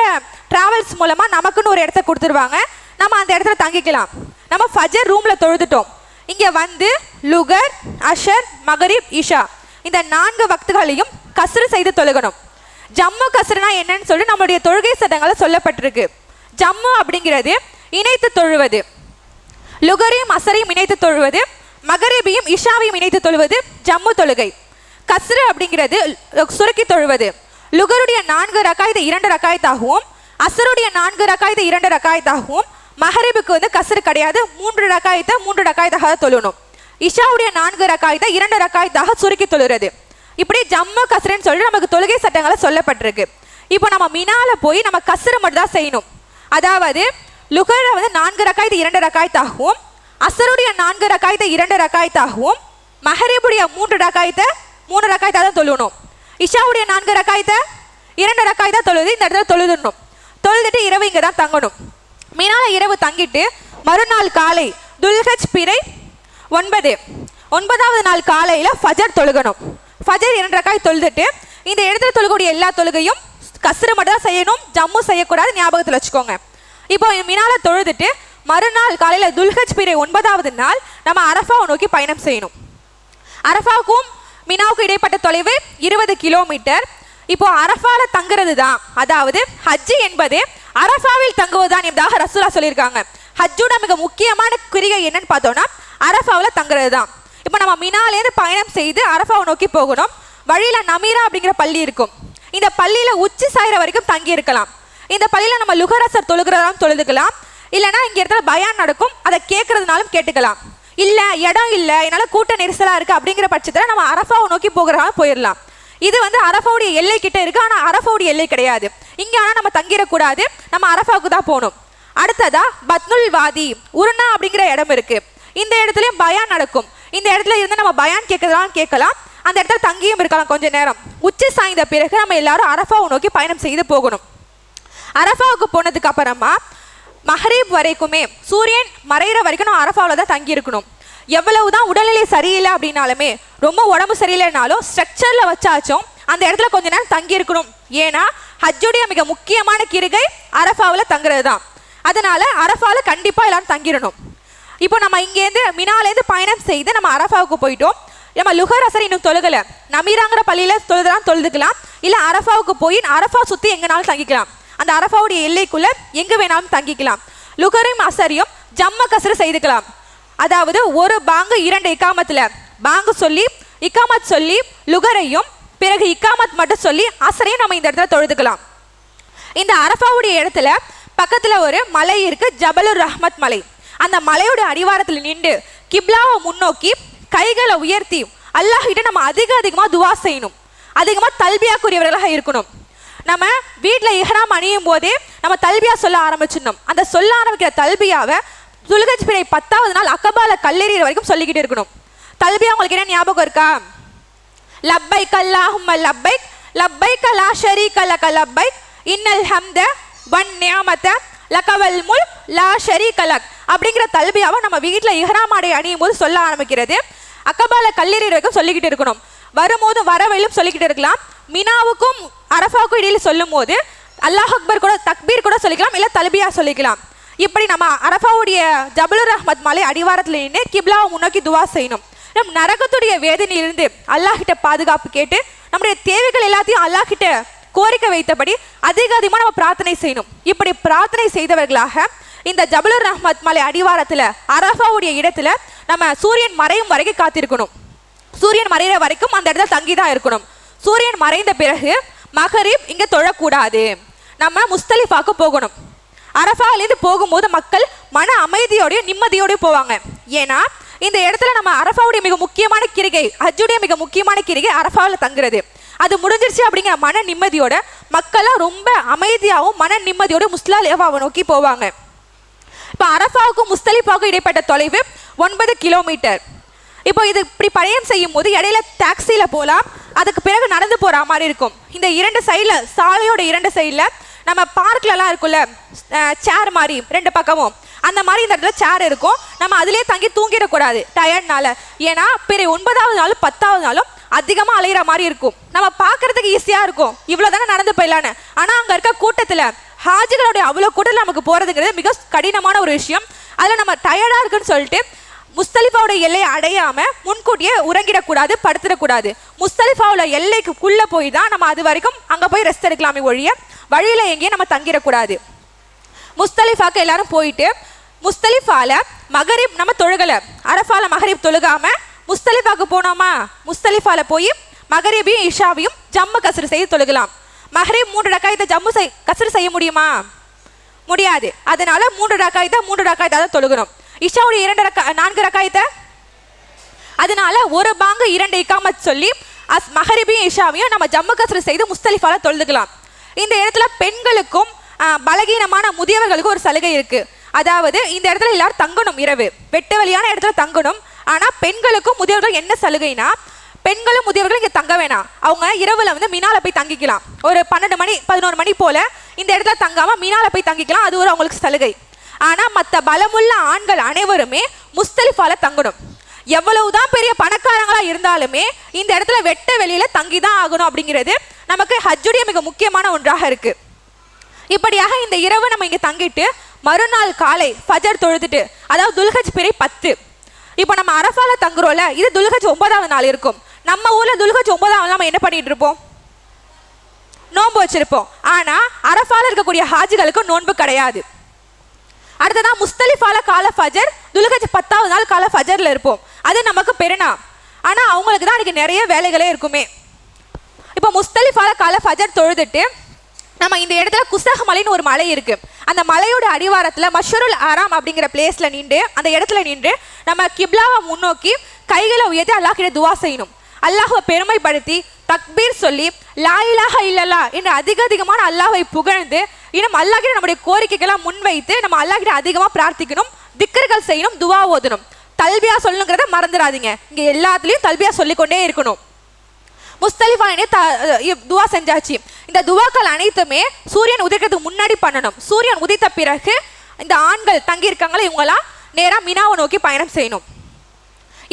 ட்ராவல்ஸ் மூலமாக நமக்குன்னு ஒரு இடத்த கொடுத்துருவாங்க. நம்ம அந்த இடத்துல தங்கிக்கலாம். நம்ம ஃபஜர் ரூமில் தொழுதுட்டோம். இங்கே வந்து லுகர், அஷர், மகரிப், இஷா இந்த 4 வக்துகளையும் கஸ்ரு செய்து தொழுகணும். ஜம்மு கஸ்ருனா என்னன்னு சொல்லி நம்மளுடைய தொழுகை சட்டங்களை சொல்லப்பட்டிருக்கு. ஜம்மு அப்படிங்கிறது இணைத்து தொழுவது, லுகரையும் அசரையும் இணைத்து தொழுவது, மகரிபையும் இஷாவையும் இணைத்து தொழுவது ஜம்மு தொழுகை. கஸ்ரு அப்படிங்கிறது சுருக்கி தொழுவது. லுகருடைய 4 ரக்காயத்தை 2 ரக்காயத்தாகவும், அசருடைய 4 ரக்காயத்தை 2 ரக்காயத்தாகவும், மஹரிபுக்கு வந்து கஸ்ரு கிடையாது, 3 ரக்காயத்தை 3 ரக்காயத்தாக தொழணும். இஷாவுடைய 4 ரக்காயத்தை 2 ரக்காயத்தாக சுருக்கி தொழுறது. இப்படி ஜம்மு கஸ்ருன்னு சொல்லி நமக்கு தொழுகை சட்டங்களை சொல்லப்பட்டிருக்கு. இப்போ நம்ம மினால போய் நம்ம கஸ்ரு மட்டும் தான் செய்யணும். அதாவது லுகரை வந்து 4 ரக்காயத்தை 2 ரக்காயத்தாகவும், அசருடைய 4 ரக்காயத்தை 2 ரக்காயத்தாகவும், மஹரிபுடைய 3 ரக்காயத்தை 3 ரக்காயத்தாக தான் தொழணும். இஷாவுடைய 4 ரக்காயத்தை 2 ரக்காயத்தாக தொழுது இந்த இடத்துல தொழுதுடணும். தொழுதுட்டு இரவு இங்கே தான் தங்கணும். மினால இரவு தங்கிட்டு மறுநாள் காலை துல்ஹஜ் பிறை 9வது நாள் காலையில் ஃபஜர் தொழுகணும். ஃபஜர் 2 ரக்காய் தொழுதுட்டு இந்த இடத்துல தொழுகக்கூடிய எல்லா தொழுகையும் கஸ்ரு மட்டும் தான் செய்யணும், ஜம்மு செய்யக்கூடாது, ஞாபகத்தில் வச்சுக்கோங்க. இப்போ மினால தொழுதுட்டு மறுநாள் காலையில் துல்ஹஜ் பிறை 9வது நாள் நம்ம அரஃபாவை நோக்கி பயணம் செய்யணும். அரஃபாவுக்கும் மினாவுக்கும் இடைப்பட்ட தொலைவு 20 கிலோமீட்டர். இப்போ அரஃபால தங்குறது தான், அதாவது ஹஜ்ஜு என்பது அரஃபாவில் தங்குவதுதான் என்பதாக ரசூலா சொல்லியிருக்காங்க. ஹஜ்ஜோட மிக முக்கியமான கிரிகை என்னன்னு பார்த்தோம்னா அரஃபாவில் தங்குறது தான். இப்போ நம்ம மினாலேருந்து பயணம் செய்து அரஃபாவை நோக்கி போகணும். வழியில் நமீரா அப்படிங்கிற பள்ளி இருக்கும். இந்த பள்ளியில் உச்சி சாயிற வரைக்கும் தங்கி இருக்கலாம். இந்த பள்ளியில் நம்ம லுகரசர் தொழுகிறதாலும் தொழுதுக்கலாம், இல்லைனா இங்கே இடத்துல பயான் நடக்கும், அதை கேட்கறதுனாலும் கேட்டுக்கலாம். இல்லை இடம் இல்லை, என்னால் கூட்ட நெரிசலாக இருக்குது அப்படிங்கிற பட்சத்தில் நம்ம அரஃபாவை நோக்கி போகிறதாலும் போயிடலாம். இது வந்து அரஃபாவுடைய எல்லை கிட்ட இருக்குது, ஆனால் அரஃபாவுடைய எல்லை கிடையாது. இங்கே ஆனால் நம்ம தங்கிடக்கூடாது, நம்ம அரஃபாவுக்கு தான் போகணும். அடுத்ததா பத்னுல் வாதி உருனா அப்படிங்கிற இடம் இருக்குது. இந்த இடத்துலையும் பயான் நடக்கும். இந்த இடத்துல இருந்து நம்ம பயான் கேட்கறதாலும் கேட்கலாம், அந்த இடத்துல தங்கியும் இருக்கலாம் கொஞ்ச நேரம். உச்சி சாய்ந்த பிறகு நம்ம எல்லாரும் அரஃபாவை நோக்கி பயணம் செய்து போகணும். அரஃபாவுக்கு போனதுக்கு அப்புறமா மஹ்ரிப் வரைக்குமே சூரியன் மறைகிற வரைக்கும் நம்ம அரஃபாவில் தான் தங்கி இருக்கணும். எவ்வளவுதான் உடல்நிலை சரியில்லை அப்படின்னாலுமே, ரொம்ப உடம்பு சரியில்லைனாலும் ஸ்ட்ரக்சரில் வச்சாச்சும் அந்த இடத்துல கொஞ்ச நேரம் தங்கி இருக்கணும். ஏன்னா ஹஜ்ஜுடைய மிக முக்கியமான கிரிகை அரஃபாவில் தங்குறது தான். அதனால அரஃபாவில் கண்டிப்பாக எல்லாரும் தங்கிடணும். இப்போ நம்ம இங்கேருந்து மினாலேருந்து பயணம் செய்து நம்ம அரஃபாவுக்கு போயிட்டோம். நம்ம லுஹர் அசர் இன்னும் தொழுகல, நமீராங்கிற பள்ளியில தொழுதுக்கலாம், இல்ல அரஃபாவுக்கு போய் அரஃபா சுத்தி எங்கனாலும் தங்கிக்கலாம். அந்த அரஃபாவுடைய எல்லைக்குள்ள எங்க வேணாலும் தங்கிக்கலாம். லுஹரையும் அசரையும் ஜம்ம கசர் செய்துக்கலாம். அதாவது ஒரு பாங்கு 2 இக்காமத்துல பாங்கு சொல்லி இக்காமத் சொல்லி லுகரையும் பிறகு இக்காமத் மட்டும் சொல்லி அசரையும் நம்ம இந்த இடத்துல தொழுதுக்கலாம். இந்த அரஃபாவுடைய இடத்துல பக்கத்துல ஒரு மலை இருக்கு, ஜபலுர் ரஹ்மத் மலை. அந்த மலையோட அடிவாரத்தில் நின்று கிப்லாவை முன்னோக்கி கைகளை உயர்த்தி அல்லாஹ்கிட்ட நம்ம அதிகமா துவா செய்யணும், அதிகமா தல்பியாக்குரியவர்களாக இருக்கணும். நம்ம வீட்டில் இஹ்ராம் அணியும் போதே நம்ம தல்பியா சொல்ல ஆரம்பிச்சிடணும். அந்த சொல்ல ஆரம்பிக்கிற தல்பியாவை துல்ஹஜ் பிறை 10வது நாள் அக்கபால கல்லெறிகிற வரைக்கும் சொல்லிக்கிட்டு இருக்கணும். தல்பியா உங்களுக்கு என்ன ஞாபகம் இருக்கா? லப்பைக் அல்லாஹும்ம லப்பைக் லப்பைக் லா ஷரீக லக லப்பைக் இன்னல் ஹம்த வன் நிஅமத லகவல் முல்க் லா ஷரீக லக் அப்படிங்கிற தல்பியாவை நம்ம வீட்டில் இஹ்ராம் ஆடை அணியும் போது சொல்ல ஆரம்பிக்கிறது. அக்கபால கல்லெறிகிற வரைக்கும் சொல்லிக்கிட்டு இருக்கணும். வரும்போதும் வரவையிலும் சொல்லிக்கிட்டு இருக்கலாம். மினாவுக்கும் அரஃபாவுக்கும் இடையில சொல்லும் போது அல்லாஹ் அக்பர் கூட தக்பீர் கூட சொல்லிக்கலாம், இல்லை தல்பியா சொல்லிக்கலாம். இப்படி நம்ம அரஃபாவுடைய ஜபலுர் ரஹ்மத் மலை அடிவாரத்தில் நின்று கிப்லாவை முன்னோக்கி துவா செய்யணும். நம் நரகத்துடைய வேதனையிலிருந்து அல்லாஹ்கிட்ட பாதுகாப்பு கேட்டு நம்முடைய தேவைகள் எல்லாத்தையும் அல்லாஹ்கிட்ட கோரிக்கை வைத்தபடி அதிகமாக நம்ம பிரார்த்தனை செய்யணும். இப்படி பிரார்த்தனை செய்தவர்களாக இந்த ஜபலுர் ரஹ்மத் மலை அடிவாரத்தில் அரஃபாவுடைய இடத்துல நம்ம சூரியன் மறையும் வரைக்கும் காத்திருக்கணும். சூரியன் மறைகிற வரைக்கும் அந்த இடத்துல தங்கி தான் இருக்கணும். சூரியன் மறைந்த பிறகு மகரிப் இங்கே தொழக்கூடாது, நம்ம முஸ்தலிஃபாக்கு போகணும். அரஃபாலேருந்து போகும்போது மக்கள் மன அமைதியோடையும் நிம்மதியோடையும் போவாங்க. ஏன்னா இந்த இடத்துல நம்ம அரஃபாவுடைய மிக முக்கியமான கிரிகை, ஹஜ்ஜுடைய மிக முக்கியமான கிரிகை அரஃபாவில் தங்குறது. அது முடிஞ்சிருச்சு அப்படிங்கிற மன நிம்மதியோட மக்களாம் ரொம்ப அமைதியாகவும் மன நிம்மதியோட முஸ்தலிஃபாவை நோக்கி போவாங்க. இப்போ அரஃபாவுக்கும் முஸ்தலிஃபாவுக்கும் இடைப்பட்ட தொலைவு 9 கிலோமீட்டர். இப்போ இது இப்படி பயணம் செய்யும் போது இடையில டாக்ஸியில போகலாம், அதுக்கு பிறகு நடந்து போற மாதிரி இருக்கும். இந்த 2 சைடில் சாலையோட 2 சைடில் நம்ம பார்க்லலாம் இருக்குல்ல சேர் மாதிரி 2 பக்கமும், அந்த மாதிரி இந்த இடத்துல சேர் இருக்கும். நம்ம அதிலே தங்கி தூங்கிடக்கூடாது டயர்ட்னால. ஏன்னா பிற 9வது நாளும் 10வது நாளும் அதிகமாக அலைகிற மாதிரி இருக்கும். நம்ம பார்க்கறதுக்கு ஈஸியாக இருக்கும், இவ்வளோ தானே நடந்து போயிடலான்னு. ஆனால் அங்கே இருக்க கூட்டத்தில் ஹாஜிகளுடைய அவ்வளோ கூட்டத்தில் நமக்கு போகிறதுங்கிறது மிக கடினமான ஒரு விஷயம். அதில் நம்ம டயர்டாக இருக்குன்னு சொல்லிட்டு முஸ்தலிஃபாவோட எல்லையை அடையாமல் முன்கூட்டியே உறங்கிடக்கூடாது, படுத்துடக்கூடாது. முஸ்தலிஃபாவோட எல்லைக்குள்ளே போய் தான் நம்ம அது வரைக்கும் அங்கே போய் ரெஸ்ட் எடுக்கலாமே ஒழிய வழியில் எங்கேயும் நம்ம தங்கிடக்கூடாது. முஸ்தலிஃபாக்கு எல்லாரும் போயிட்டு முஸ்தலிஃபால மகரிப் நம்ம தொழுகலை, அரஃபால மகரிப் தொழுகாமல் முஸ்தலிஃபாக்கு போனோமா, முஸ்தலிஃபால போய் மகரிபையும் இஷாவையும் ஜம்மு கசர் செய்து தொழுகலாம். மகரிப் 3 ரக்காயத்தை கசர் செய்ய முடியுமா? முடியாது. அதனால 3 ரக்காயத்தை தான் தொழுகிறோம். இஷாவுடைய 4 ரக்காயத்தை, அதனால ஒரு பாங்கு 2 இக்காமத் சொல்லி மகரிபையும் இஷாவையும் நம்ம ஜம்மு கசர் செய்து முஸ்தலிஃபால தொழுதுக்கலாம். இந்த இடத்துல பெண்களுக்கும் பலகீனமான முதியவர்களுக்கும் ஒரு சலுகை இருக்கு. அதாவது இந்த இடத்துல எல்லாரும் தங்கணும், இரவு வெட்ட வெளியான இடத்துல தங்கணும். ஆனா பெண்களுக்கும் முதியவர்கள் என்ன சலுகைனா, பெண்களும் முதியவர்களும் இங்க தங்க வேணாம், அவங்க இரவுல மினால போய் தங்கிக்கலாம். ஒரு 12 மணி 11 மணி போல இந்த இடத்துல தங்காம மினால போய் தங்கிக்கலாம், அது ஒரு அவங்களுக்கு சலுகை. ஆனா மற்ற பலமுள்ள ஆண்கள் அனைவருமே முஸ்தலிஃபால தங்கணும். எவ்வளவுதான் பெரிய பணக்காரங்களா இருந்தாலுமே இந்த இடத்துல வெட்ட வெளியில தங்கிதான் ஆகணும் அப்படிங்கிறது நமக்கு ஹஜ்ஜுடைய மிக முக்கியமான ஒன்றாக இருக்கு. இப்படியாக இந்த இரவு நம்ம இங்க தங்கிட்டு மறுநாள் காலை ஃபஜர் தொழுதுட்டு, அதாவது துல்ஹஜ் பிறை 10. இப்போ நம்ம அரஃபால தங்குறோம்ல, இது துல்ஹஜ் 9வது நாள் இருக்கும். நம்ம ஊர்ல துல்ஹஜ் 9வது நம்ம என்ன பண்ணிட்டு இருப்போம்? நோன்பு வச்சிருப்போம். ஆனா அரஃபால இருக்கக்கூடிய ஹாஜிகளுக்கு நோன்பு கிடையாது. அடுத்ததான் முஸ்தலிஃபால கால ஃபஜர், துல்ஹஜ் 10வது நாள் கால ஃபஜர்ல இருப்போம். அது நமக்கு பெருனா. ஆனா அவங்களுக்கு தான் அன்னைக்கு நிறைய வேலைகளே இருக்குமே. இப்போ முஸ்தலிஃபால கால ஃபஜர் தொழுதுட்டு நம்ம இந்த இடத்துல குஸ்தஹ் மலைன்னு ஒரு மலை இருக்கு. அந்த மலையோட அடிவாரத்துல மஷ்ருல் ஆராம் அப்படிங்கிற பிளேஸ்ல நின்று, அந்த இடத்துல நின்று நம்ம கிப்லாவை முன்னோக்கி கைகளை உயர்த்தி அல்லாஹ்கிட்ட துவா செய்யணும். அல்லாஹ்வை பெருமைப்படுத்தி தக்பீர் சொல்லி லா இலாஹ இல்லல்லாஹ் என்று அதிகமான அல்லாஹ்வை புகழ்ந்து இன்னும் அல்லாஹ்கிட்ட நம்முடைய கோரிக்கைகள்லாம் முன்வைத்து நம்ம அல்லாஹ்கிட்ட அதிகமாக பிரார்த்திக்கணும், திக்ர்கள் செய்யணும், துவா ஓதணும். தல்பியா சொல்லணுங்கிறத மறந்துடாதீங்க. இங்க எல்லாத்துலயும் தல்பியா சொல்லிக்கொண்டே இருக்கணும். முஸ்தலிஃபாலே துவா செஞ்சாச்சு. இந்த துவாக்கள் அனைத்துமே சூரியன் உதிக்கிறதுக்கு முன்னாடி பண்ணணும். சூரியன் உதித்த பிறகு இந்த ஆண்கள் தங்கி இருக்காங்களே இவங்களாம் நேராக மினாவை நோக்கி பயணம் செய்யணும்.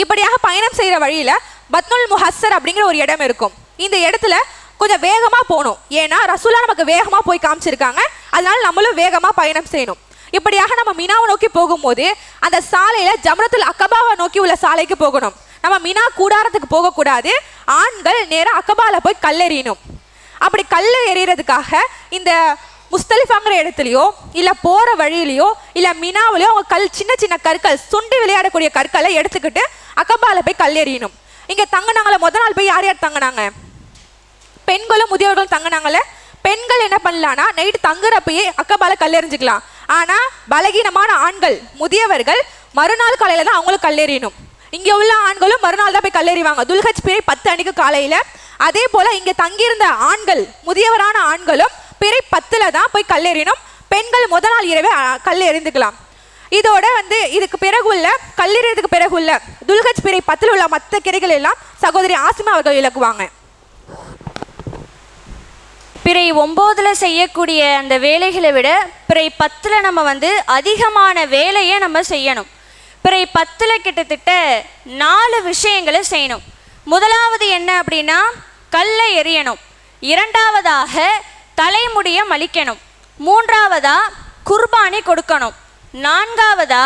இப்படியாக பயணம் செய்கிற வழியில பத்னுல் முஹஸ்ஸர் அப்படிங்கிற ஒரு இடம் இருக்கும். இந்த இடத்துல கொஞ்சம் வேகமாக போகணும். ஏன்னா ரசூலா நமக்கு வேகமாக போய் காமிச்சிருக்காங்க, அதனால நம்மளும் வேகமாக பயணம் செய்யணும். இப்படியாக நம்ம மினாவை நோக்கி போகும்போது அந்த சாலையில ஜம்ரத்துல் அக்கபாவை நோக்கி உள்ள சாலைக்கு போகணும். நம்ம மினா கூடாரத்துக்கு போகக்கூடாது, ஆண்கள் நேராக அக்கபால போய் கல்லெறியணும். அப்படி கல் எறிகிறதுக்காக இந்த முஸ்தலிஃபாங்கிற இடத்துலையோ இல்லை போகிற வழியிலையோ இல்லை மினாவிலையோ அவங்க சின்ன சின்ன கற்கள், சுண்டி விளையாடக்கூடிய கற்களை எடுத்துக்கிட்டு அக்கபால போய் கல் எறியணும். இங்கே தங்கினாங்களே, முதல் நாள் போய் யார் யார் தங்கினாங்க? பெண்களும் முதியவர்களும் தங்கினாங்களே. பெண்கள் என்ன பண்ணலான்னா நைட்டு தங்குறப்பயே அக்கபால கல்லெறிஞ்சிக்கலாம். ஆனால் பலகீனமான ஆண்கள், முதியவர்கள் மறுநாள் காலையில் தான் அவங்களும் கல்லெறியணும். இங்கே உள்ள ஆண்களும் மறுநாள் தான் போய் கல்லெறிவாங்க, துல்ஹஜ் பிறை 10 அன்னைக்கு காலையில். அதே போல் இங்கே தங்கியிருந்த ஆண்கள், முதியவரான ஆண்களும் பிறை 10 தான் போய் கல்லெறியணும். பெண்கள் முதல் நாள் இரவே கல் எறிந்துக்கலாம். இதோட இதுக்கு பிறகு உள்ள கல்லெறியதுக்கு பிறகு உள்ள துல்ஹஜ் பிறை 10 உள்ள மற்ற கிரைகள் எல்லாம் சகோதரி ஆசிமா அவர்கள் விளக்குவாங்க. பிறை 9 செய்யக்கூடிய அந்த வேலைகளை விட பிறை 10 நம்ம அதிகமான வேலையை நம்ம செய்யணும். பிறை 10 கிட்டத்தட்ட 4 விஷயங்களை செய்யணும். முதலாவது என்ன அப்படின்னா கல்லை எறியணும். இரண்டாவதாக தலைமுடியை மலிக்கணும். மூன்றாவதா குர்பானி கொடுக்கணும். நான்காவதா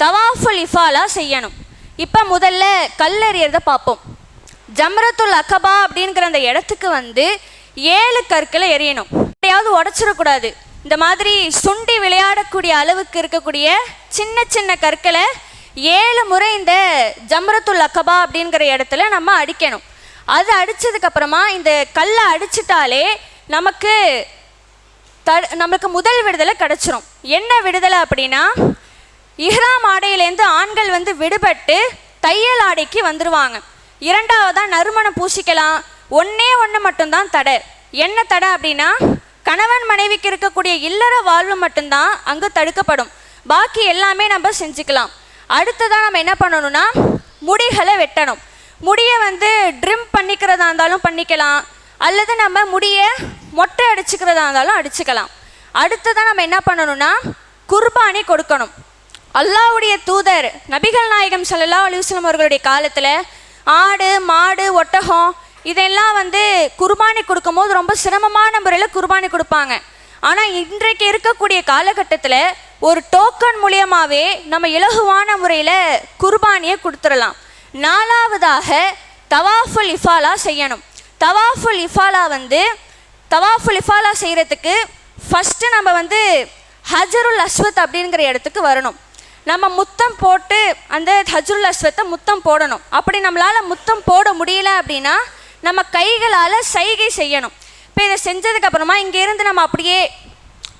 தவாஃபுல் இஃபாலா செய்யணும். இப்போ முதல்ல கல் எறியறதை பார்ப்போம். ஜம்ரத்துல் அகபா அப்படிங்கிற அந்த இடத்துக்கு 7 கற்களை எறியணும். எப்படியாவது உடச்சிடக்கூடாது. இந்த மாதிரி சுண்டி விளையாடக்கூடிய அளவுக்கு இருக்கக்கூடிய சின்ன சின்ன கற்களை 7 முறை இந்த ஜம்ரத்துல் அகபா அப்படிங்கிற இடத்துல நம்ம அடிக்கணும். அது அடித்ததுக்கப்புறமா இந்த கல்லை அடிச்சிட்டாலே நமக்கு முதல் விடுதலை கிடச்சிரும். என்ன விடுதலை அப்படின்னா, இஹ்ராம் ஆடையிலேருந்து ஆண்கள் விடுபட்டு தையல் ஆடைக்கு வந்துடுவாங்க. இரண்டாவதாக நறுமணம் பூசிக்கலாம். ஒன்று மட்டும்தான் தடை. என்ன தடை அப்படின்னா, கணவன் மனைவிக்கு இருக்கக்கூடிய இல்லற வாழ்வு மட்டும்தான் அங்கே தடுக்கப்படும். பாக்கி எல்லாமே நம்ம செஞ்சுக்கலாம். அடுத்ததான் நம்ம என்ன பண்ணணும்னா முடிகளை வெட்டணும். முடியை ட்ரிம் பண்ணிக்கிறதா இருந்தாலும் பண்ணிக்கலாம், அல்லது நம்ம முடியை மொட்டை அடிச்சுக்கிறதா இருந்தாலும் அடிச்சுக்கலாம். அடுத்ததான் நம்ம என்ன பண்ணணும்னா குர்பானி கொடுக்கணும். அல்லாஹ்வுடைய தூதர் நபிகள் நாயகம் ஸல்லல்லாஹு அலைஹி வஸல்லம் அவர்களுடைய காலத்தில் ஆடு, மாடு, ஒட்டகம் இதெல்லாம் குர்பானி கொடுக்கும் போது ரொம்ப சிரமமான முறையில் குர்பானி கொடுப்பாங்க. ஆனால் இன்றைக்கு இருக்கக்கூடிய காலகட்டத்தில் ஒரு டோக்கன் மூலியமாகவே நம்ம இலகுவான முறையில் குர்பானியை கொடுத்துடலாம். நாலாவதாக தவாஃபுல் இஃபாலா செய்யணும். தவாஃபுல் இஃபாலா செய்கிறதுக்கு ஃபஸ்ட்டு நம்ம ஹஜருல் அஸ்வத் அப்படிங்கிற இடத்துக்கு வரணும். நம்ம முத்தம் போட்டு அந்த ஹஜருல் அஸ்வத்தை முத்தம் போடணும். அப்படி நம்மளால் முத்தம் போட முடியல அப்படின்னா நம்ம கைகளால் சைகை செய்யணும். இப்போ இதை செஞ்சதுக்கப்புறமா இங்கேருந்து நம்ம அப்படியே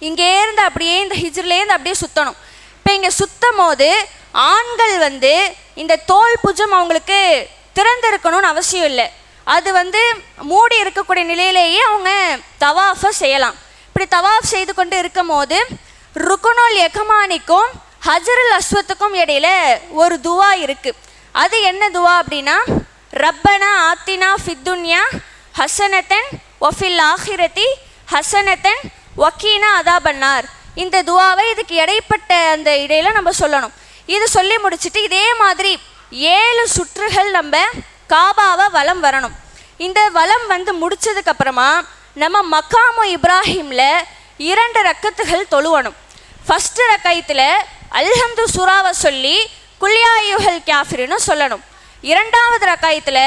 இந்த ஹிஜ்ரிலேருந்து அப்படியே சுற்றணும். இப்போ இங்கே சுற்றும் போது ஆண்கள் இந்த தோல் புஜம் அவங்களுக்கு திறந்திருக்கணும்னு அவசியம் இல்லை. அது மூடி இருக்கக்கூடிய நிலையிலேயே அவங்க தவாஃபை செய்யலாம். இப்படி தவாஃப் செய்து கொண்டு இருக்கும் போது ருக்குனுல் யகமானிக்கும் ஹஜருல் அஸ்வத்துக்கும் இடையில ஒரு துவா இருக்குது. அது என்ன துவா அப்படின்னா, ரப்பனா ஆத்தினா ஃபித்துன்யா ஹசனத்தன் ஒஃபில் ஆஹிரத்தி ஹசனத்தன் வக்கீனா அதாபன்னார். இந்த துவாவை இதுக்கு இடைப்பட்ட அந்த இடையில நம்ம சொல்லணும். இது சொல்லி முடிச்சுட்டு இதே மாதிரி 7 சுற்றுகள் நம்ம காபாவை வலம் வரணும். இந்த வலம் முடிச்சதுக்கப்புறமா நம்ம மக்காமு இப்ராஹிமில் 2 ரக்கத்துகள் தொழுவணும். ஃபஸ்ட்டு ரக்காயத்தில் அல்ஹம்து சூராவை சொல்லி குல்யாயுஹல் காஃபிரின்னு சொல்லணும். இரண்டாவது ரக்காயத்தில்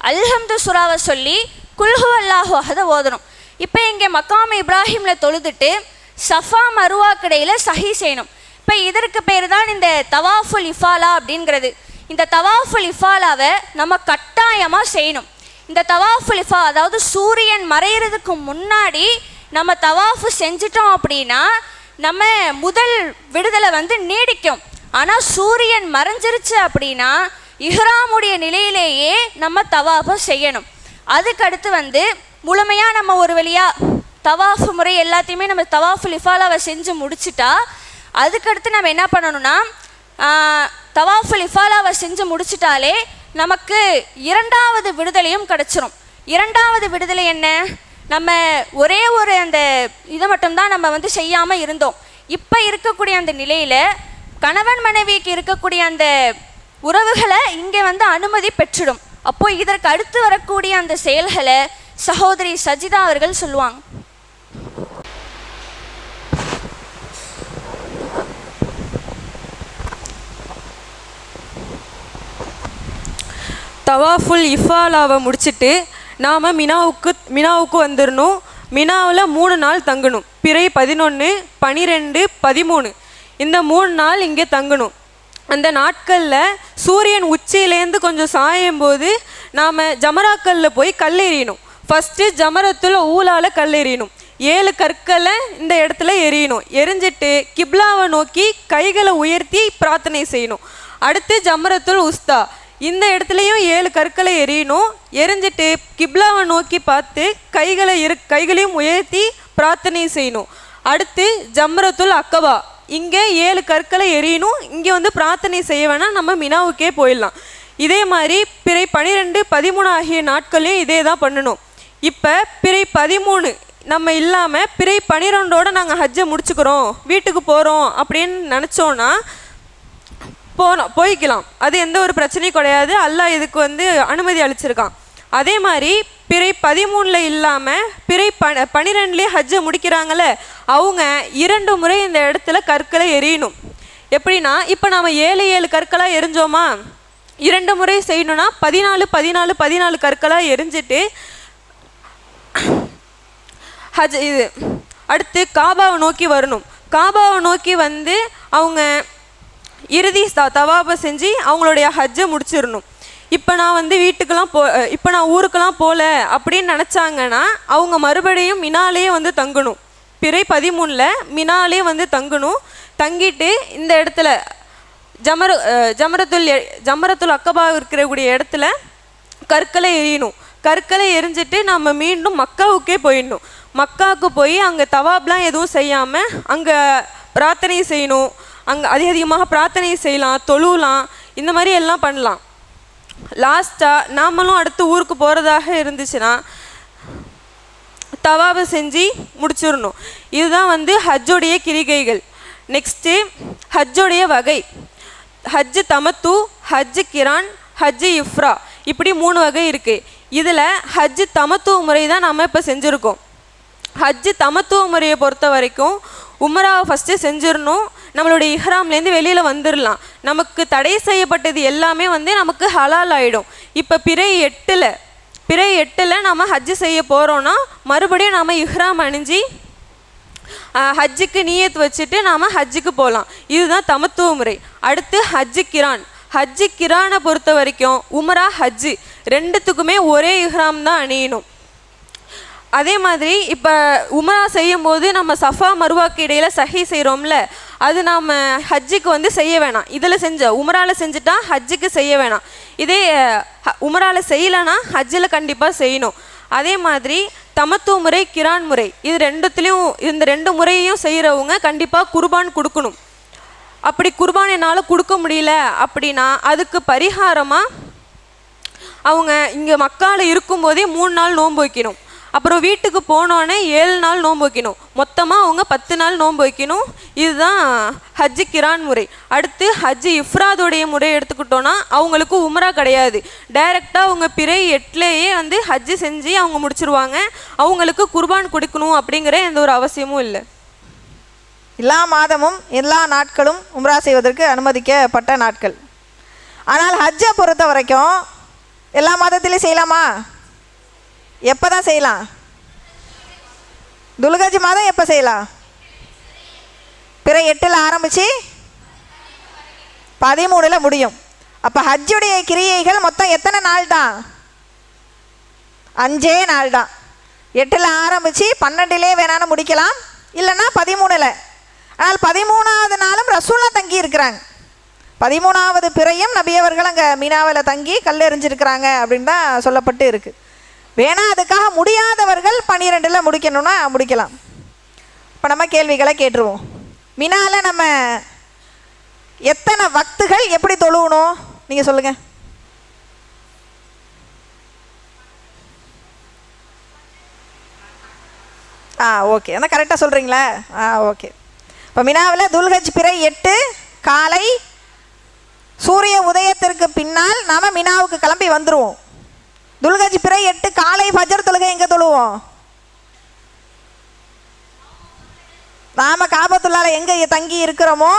அல்ஹம்து சூராவை சொல்லி குல்ஹு அல்லாஹு அஹதை ஓதணும். இப்போ இங்கே மக்காமு இப்ராஹிமில் தொழுதுட்டு சஃபா மருவா கடையில் சஹி செய்யணும். இப்போ இதற்கு பேர் தான் இந்த தவாஃபுல் இஃபாலா அப்படிங்கிறது. இந்த தவாஃபுல் இஃபாலாவை நம்ம கட்டாயமாக செய்யணும். இந்த தவாஃபுல் இஃபா அதாவது சூரியன் மறைகிறதுக்கு முன்னாடி நம்ம தவாஃபு செஞ்சிட்டோம் அப்படின்னா நம்ம முதல் விடுதலை நீடிக்கும். ஆனால் சூரியன் மறைஞ்சிருச்சு அப்படின்னா இஹ்ராமுடைய நிலையிலேயே நம்ம தவாஃபை செய்யணும். அதுக்கடுத்து முழுமையாக நம்ம ஒரு வழியாக தவாஃபு முறை எல்லாத்தையுமே நம்ம தவாஃபுல் இஃபாலாவை செஞ்சு முடிச்சுட்டா அதுக்கடுத்து நம்ம என்ன பண்ணணும்னா தவாஃபுல் இஃபாலாவை செஞ்சு முடிச்சிட்டாலே நமக்கு 2வது விடுதலையும் கிடச்சிரும். 2வது விடுதலை என்ன, நம்ம ஒரே ஒரு அந்த இதை மட்டும்தான் நம்ம செய்யாமல் இருந்தோம். இப்போ இருக்கக்கூடிய அந்த நிலையில் கணவன் மனைவிக்கு இருக்கக்கூடிய அந்த உறவுகளை இங்கே அனுமதி பெற்றிடும். அப்போது இதற்கு அடுத்து வரக்கூடிய அந்த செயல்களை சகோதரி சஜிதா அவர்கள் சொல்லுவாங்க. தவாஃபுல் இஃபாலாவை முடிச்சுட்டு நாம் மினாவுக்கு வந்துடணும். மினாவில் 3 நாள் தங்கணும். பிறை 11, 12, 13 இந்த 3 நாள் இங்கே தங்கணும். அந்த நாட்களில் சூரியன் உச்சியிலேருந்து கொஞ்சம் சாயும் போது நாம் ஜமராக்களில் போய் கல்லெறியணும். ஃபஸ்ட்டு ஜமரத்துல ஊலால் கல்லெறியணும். 7 கற்களை இந்த இடத்துல எறியணும். எரிஞ்சிட்டு கிப்லாவை நோக்கி கைகளை உயர்த்தி பிரார்த்தனை செய்யணும். அடுத்து ஜமரத்துல் உஸ்தா இந்த இடத்துலையும் 7 கற்களை எறியணும். எரிஞ்சிட்டு கிப்லாவை நோக்கி பார்த்து கைகளையும் உயர்த்தி பிரார்த்தனை செய்யணும். அடுத்து ஜம்ரத்துல் அக்கபா இங்கே 7 கற்களை எறியணும். இங்கே வந்து பிரார்த்தனை செய்ய வேணாம், நம்ம மினாவுக்கே போயிடலாம். இதே மாதிரி பிறை 12, 13 ஆகிய நாட்களையும் இதே தான் பண்ணணும். இப்போ பிறை 13 நம்ம இல்லாமல் பிறை 12ஓட நாங்கள் ஹஜ்ஜை முடிச்சுக்கிறோம், வீட்டுக்கு போகிறோம் அப்படின்னு நினச்சோன்னா போய்க்கலாம். அது எந்த ஒரு பிரச்சனையும் கிடையாது. அல்லாஹ் இதுக்கு வந்து அனுமதி அளிச்சிருக்கான். அதே மாதிரி பிறை 13 இல்லாமல் பிறை 12 ஹஜ்ஜை முடிக்கிறாங்களே அவங்க 2 முறை இந்த இடத்துல கற்களை எறியணும். எப்படின்னா இப்போ நாம் 7 கற்களாக எரிஞ்சோமா, 2 முறை செய்யணும்னா 14 கற்களாக எரிஞ்சிட்டு ஹஜ் இது அடுத்து காபாவை நோக்கி வரணும். காபாவை நோக்கி வந்து அவங்க இறுதி தவாபை செஞ்சு அவங்களுடைய ஹஜ்ஜை முடிச்சிடணும். இப்போ நான் வந்து இப்போ நான் ஊருக்கெல்லாம் போகல அப்படின்னு நினச்சாங்கன்னா அவங்க மறுபடியும் மினாலே வந்து தங்கணும். பிறை 13 மினாலே வந்து தங்கணும். தங்கிட்டு இந்த இடத்துல ஜமரத்துல் அக்கபா இருக்கிறக்கூடிய இடத்துல கற்களை எறியணும். கற்களை எரிஞ்சிட்டு நம்ம மீண்டும் மக்காவுக்கே போயிடணும். மக்காவுக்கு போய் அங்கே தவாப்லாம் எதுவும் செய்யாமல் அங்கே பிரார்த்தனை செய்யணும். அங்கே அதிகமாக பிரார்த்தனை செய்யலாம், தொழுலாம், இந்த மாதிரி எல்லாம் பண்ணலாம். லாஸ்ட்டாக நாமளும் அடுத்து ஊருக்கு போகிறதாக இருந்துச்சுன்னா தவாபை செஞ்சு முடிச்சிடணும். இதுதான் வந்து ஹஜ்ஜோடைய கிரிகைகள். நெக்ஸ்ட்டு ஹஜ்ஜோடைய வகை. ஹஜ்ஜு தமத்து, ஹஜ்ஜு கிரான், ஹஜ்ஜு இஃப்ரா இப்படி 3 வகை இருக்குது. இதில் ஹஜ்ஜு தமத்துவ முறை தான் நம்ம இப்போ செஞ்சுருக்கோம். ஹஜ்ஜு தமத்துவ முறையை பொறுத்த வரைக்கும் உம்ராவை ஃபஸ்ட்டு செஞ்சிடணும். நம்மளுடைய இஹ்ராம்லேருந்து வெளியில் வந்துடலாம். நமக்கு தடை செய்யப்பட்டது எல்லாமே வந்து நமக்கு ஹலால் ஆகிடும். இப்போ பிறை 8 நம்ம ஹஜ்ஜு செய்ய போகிறோன்னா மறுபடியும் நாம் இஹ்ராம் அணிஞ்சு ஹஜ்ஜுக்கு நியத் வச்சுட்டு நாம் ஹஜ்ஜுக்கு போகலாம். இதுதான் தமத்துவ முறை. அடுத்து ஹஜ்ஜு கிரான். ஹஜ்ஜு கிரானை பொறுத்த வரைக்கும் உம்ரா ஹஜ்ஜு 2த்துக்குமே ஒரே இஹ்ராம் தான் அணியணும். அதே மாதிரி இப்போ உம்ரா செய்யும் போது நம்ம சஃபா மருவாக்கு இடையில் சஹி செய்கிறோம்ல, அது நாம் ஹஜ்ஜுக்கு வந்து செய்ய வேணாம். இதில் உம்ராவில் செஞ்சுட்டா ஹஜ்ஜுக்கு செய்ய வேணாம். இதே உம்ராவில் செய்யலைன்னா ஹஜ்ஜில் கண்டிப்பாக செய்யணும். அதே மாதிரி தமத்துவ முறை, கிரான் முறை இது 2த்துலேயும் இந்த 2 முறையையும் செய்கிறவங்க கண்டிப்பாக குர்பான் கொடுக்கணும். அப்படி குர்பான் என்னால் கொடுக்க முடியல அப்படின்னா அதுக்கு பரிகாரமாக அவங்க இங்கே மக்காவில் இருக்கும்போதே 3 நாள் நோன்பு வைக்கணும். அப்புறம் வீட்டுக்கு போனோடனே 7 நாள் நோன்பு வைக்கணும். மொத்தமாக அவங்க 10 நாள் நோன்பு வைக்கணும். இதுதான் ஹஜ்ஜு கிரான் முறை. அடுத்து ஹஜ்ஜு இஃப்ராதோடைய முறை எடுத்துக்கிட்டோன்னா அவங்களுக்கு உம்ரா கிடையாது. டைரெக்டாக அவங்க பிறை 8 வந்து ஹஜ்ஜு செஞ்சு அவங்க முடிச்சிருவாங்க. அவங்களுக்கு குர்பான் கொடுக்கணும் அப்படிங்கிற எந்த ஒரு அவசியமும் இல்லை. எல்லா மாதமும் எல்லா நாட்களும் உம்ரா செய்வதற்கு அனுமதிக்கப்பட்ட நாட்கள். ஆனால் ஹஜ்ஜை பொறுத்த வரைக்கும் எல்லா மாதத்திலையும் செய்யலாமா? எப்போ தான் செய்யலாம்? துல்கஜ் மாதம் எப்போ செய்யலாம்? பிறை 8 ஆரம்பித்து 13 முடியும். அப்போ ஹஜ்ஜுடைய கிரியைகள் மொத்தம் எத்தனை நாள் தான்? 5 நாள் தான். 8 ஆரம்பித்து 12 வேணாலும் முடிக்கலாம், இல்லைன்னா 13. ஆனால் 13வது நாளும் ரசூலா தங்கி இருக்கிறாங்க. 13வது பிறையும் நபியவர்கள் அங்கே மீனாவில் தங்கி கல்லெறிஞ்சிருக்கிறாங்க அப்படின்னு தான் சொல்லப்பட்டு இருக்குது. வேணா அதுக்காக முடியாதவர்கள் 12 முடிக்கணும்னா முடிக்கலாம். இப்போ நம்ம கேள்விகளை கேட்டுருவோம். மினாவில் நம்ம எத்தனை வக்துகள் எப்படி தொழுவணும் நீங்கள் சொல்லுங்கள். ஓகே, அதான் கரெக்டாக சொல்கிறீங்களா? ஓகே. இப்போ மினாவில் துல்ஹஜ் பிறை 8 காலை சூரிய உதயத்திற்கு பின்னால் நாம் மினாவுக்கு கிளம்பி வந்துடுவோம். துல்ஹஜ் பிறை 8 காலை ஃபஜர் தொழுகை எங்கே தொழுவோம்? நாம் காபத்துள்ளால எங்கே தங்கி இருக்கிறோமோ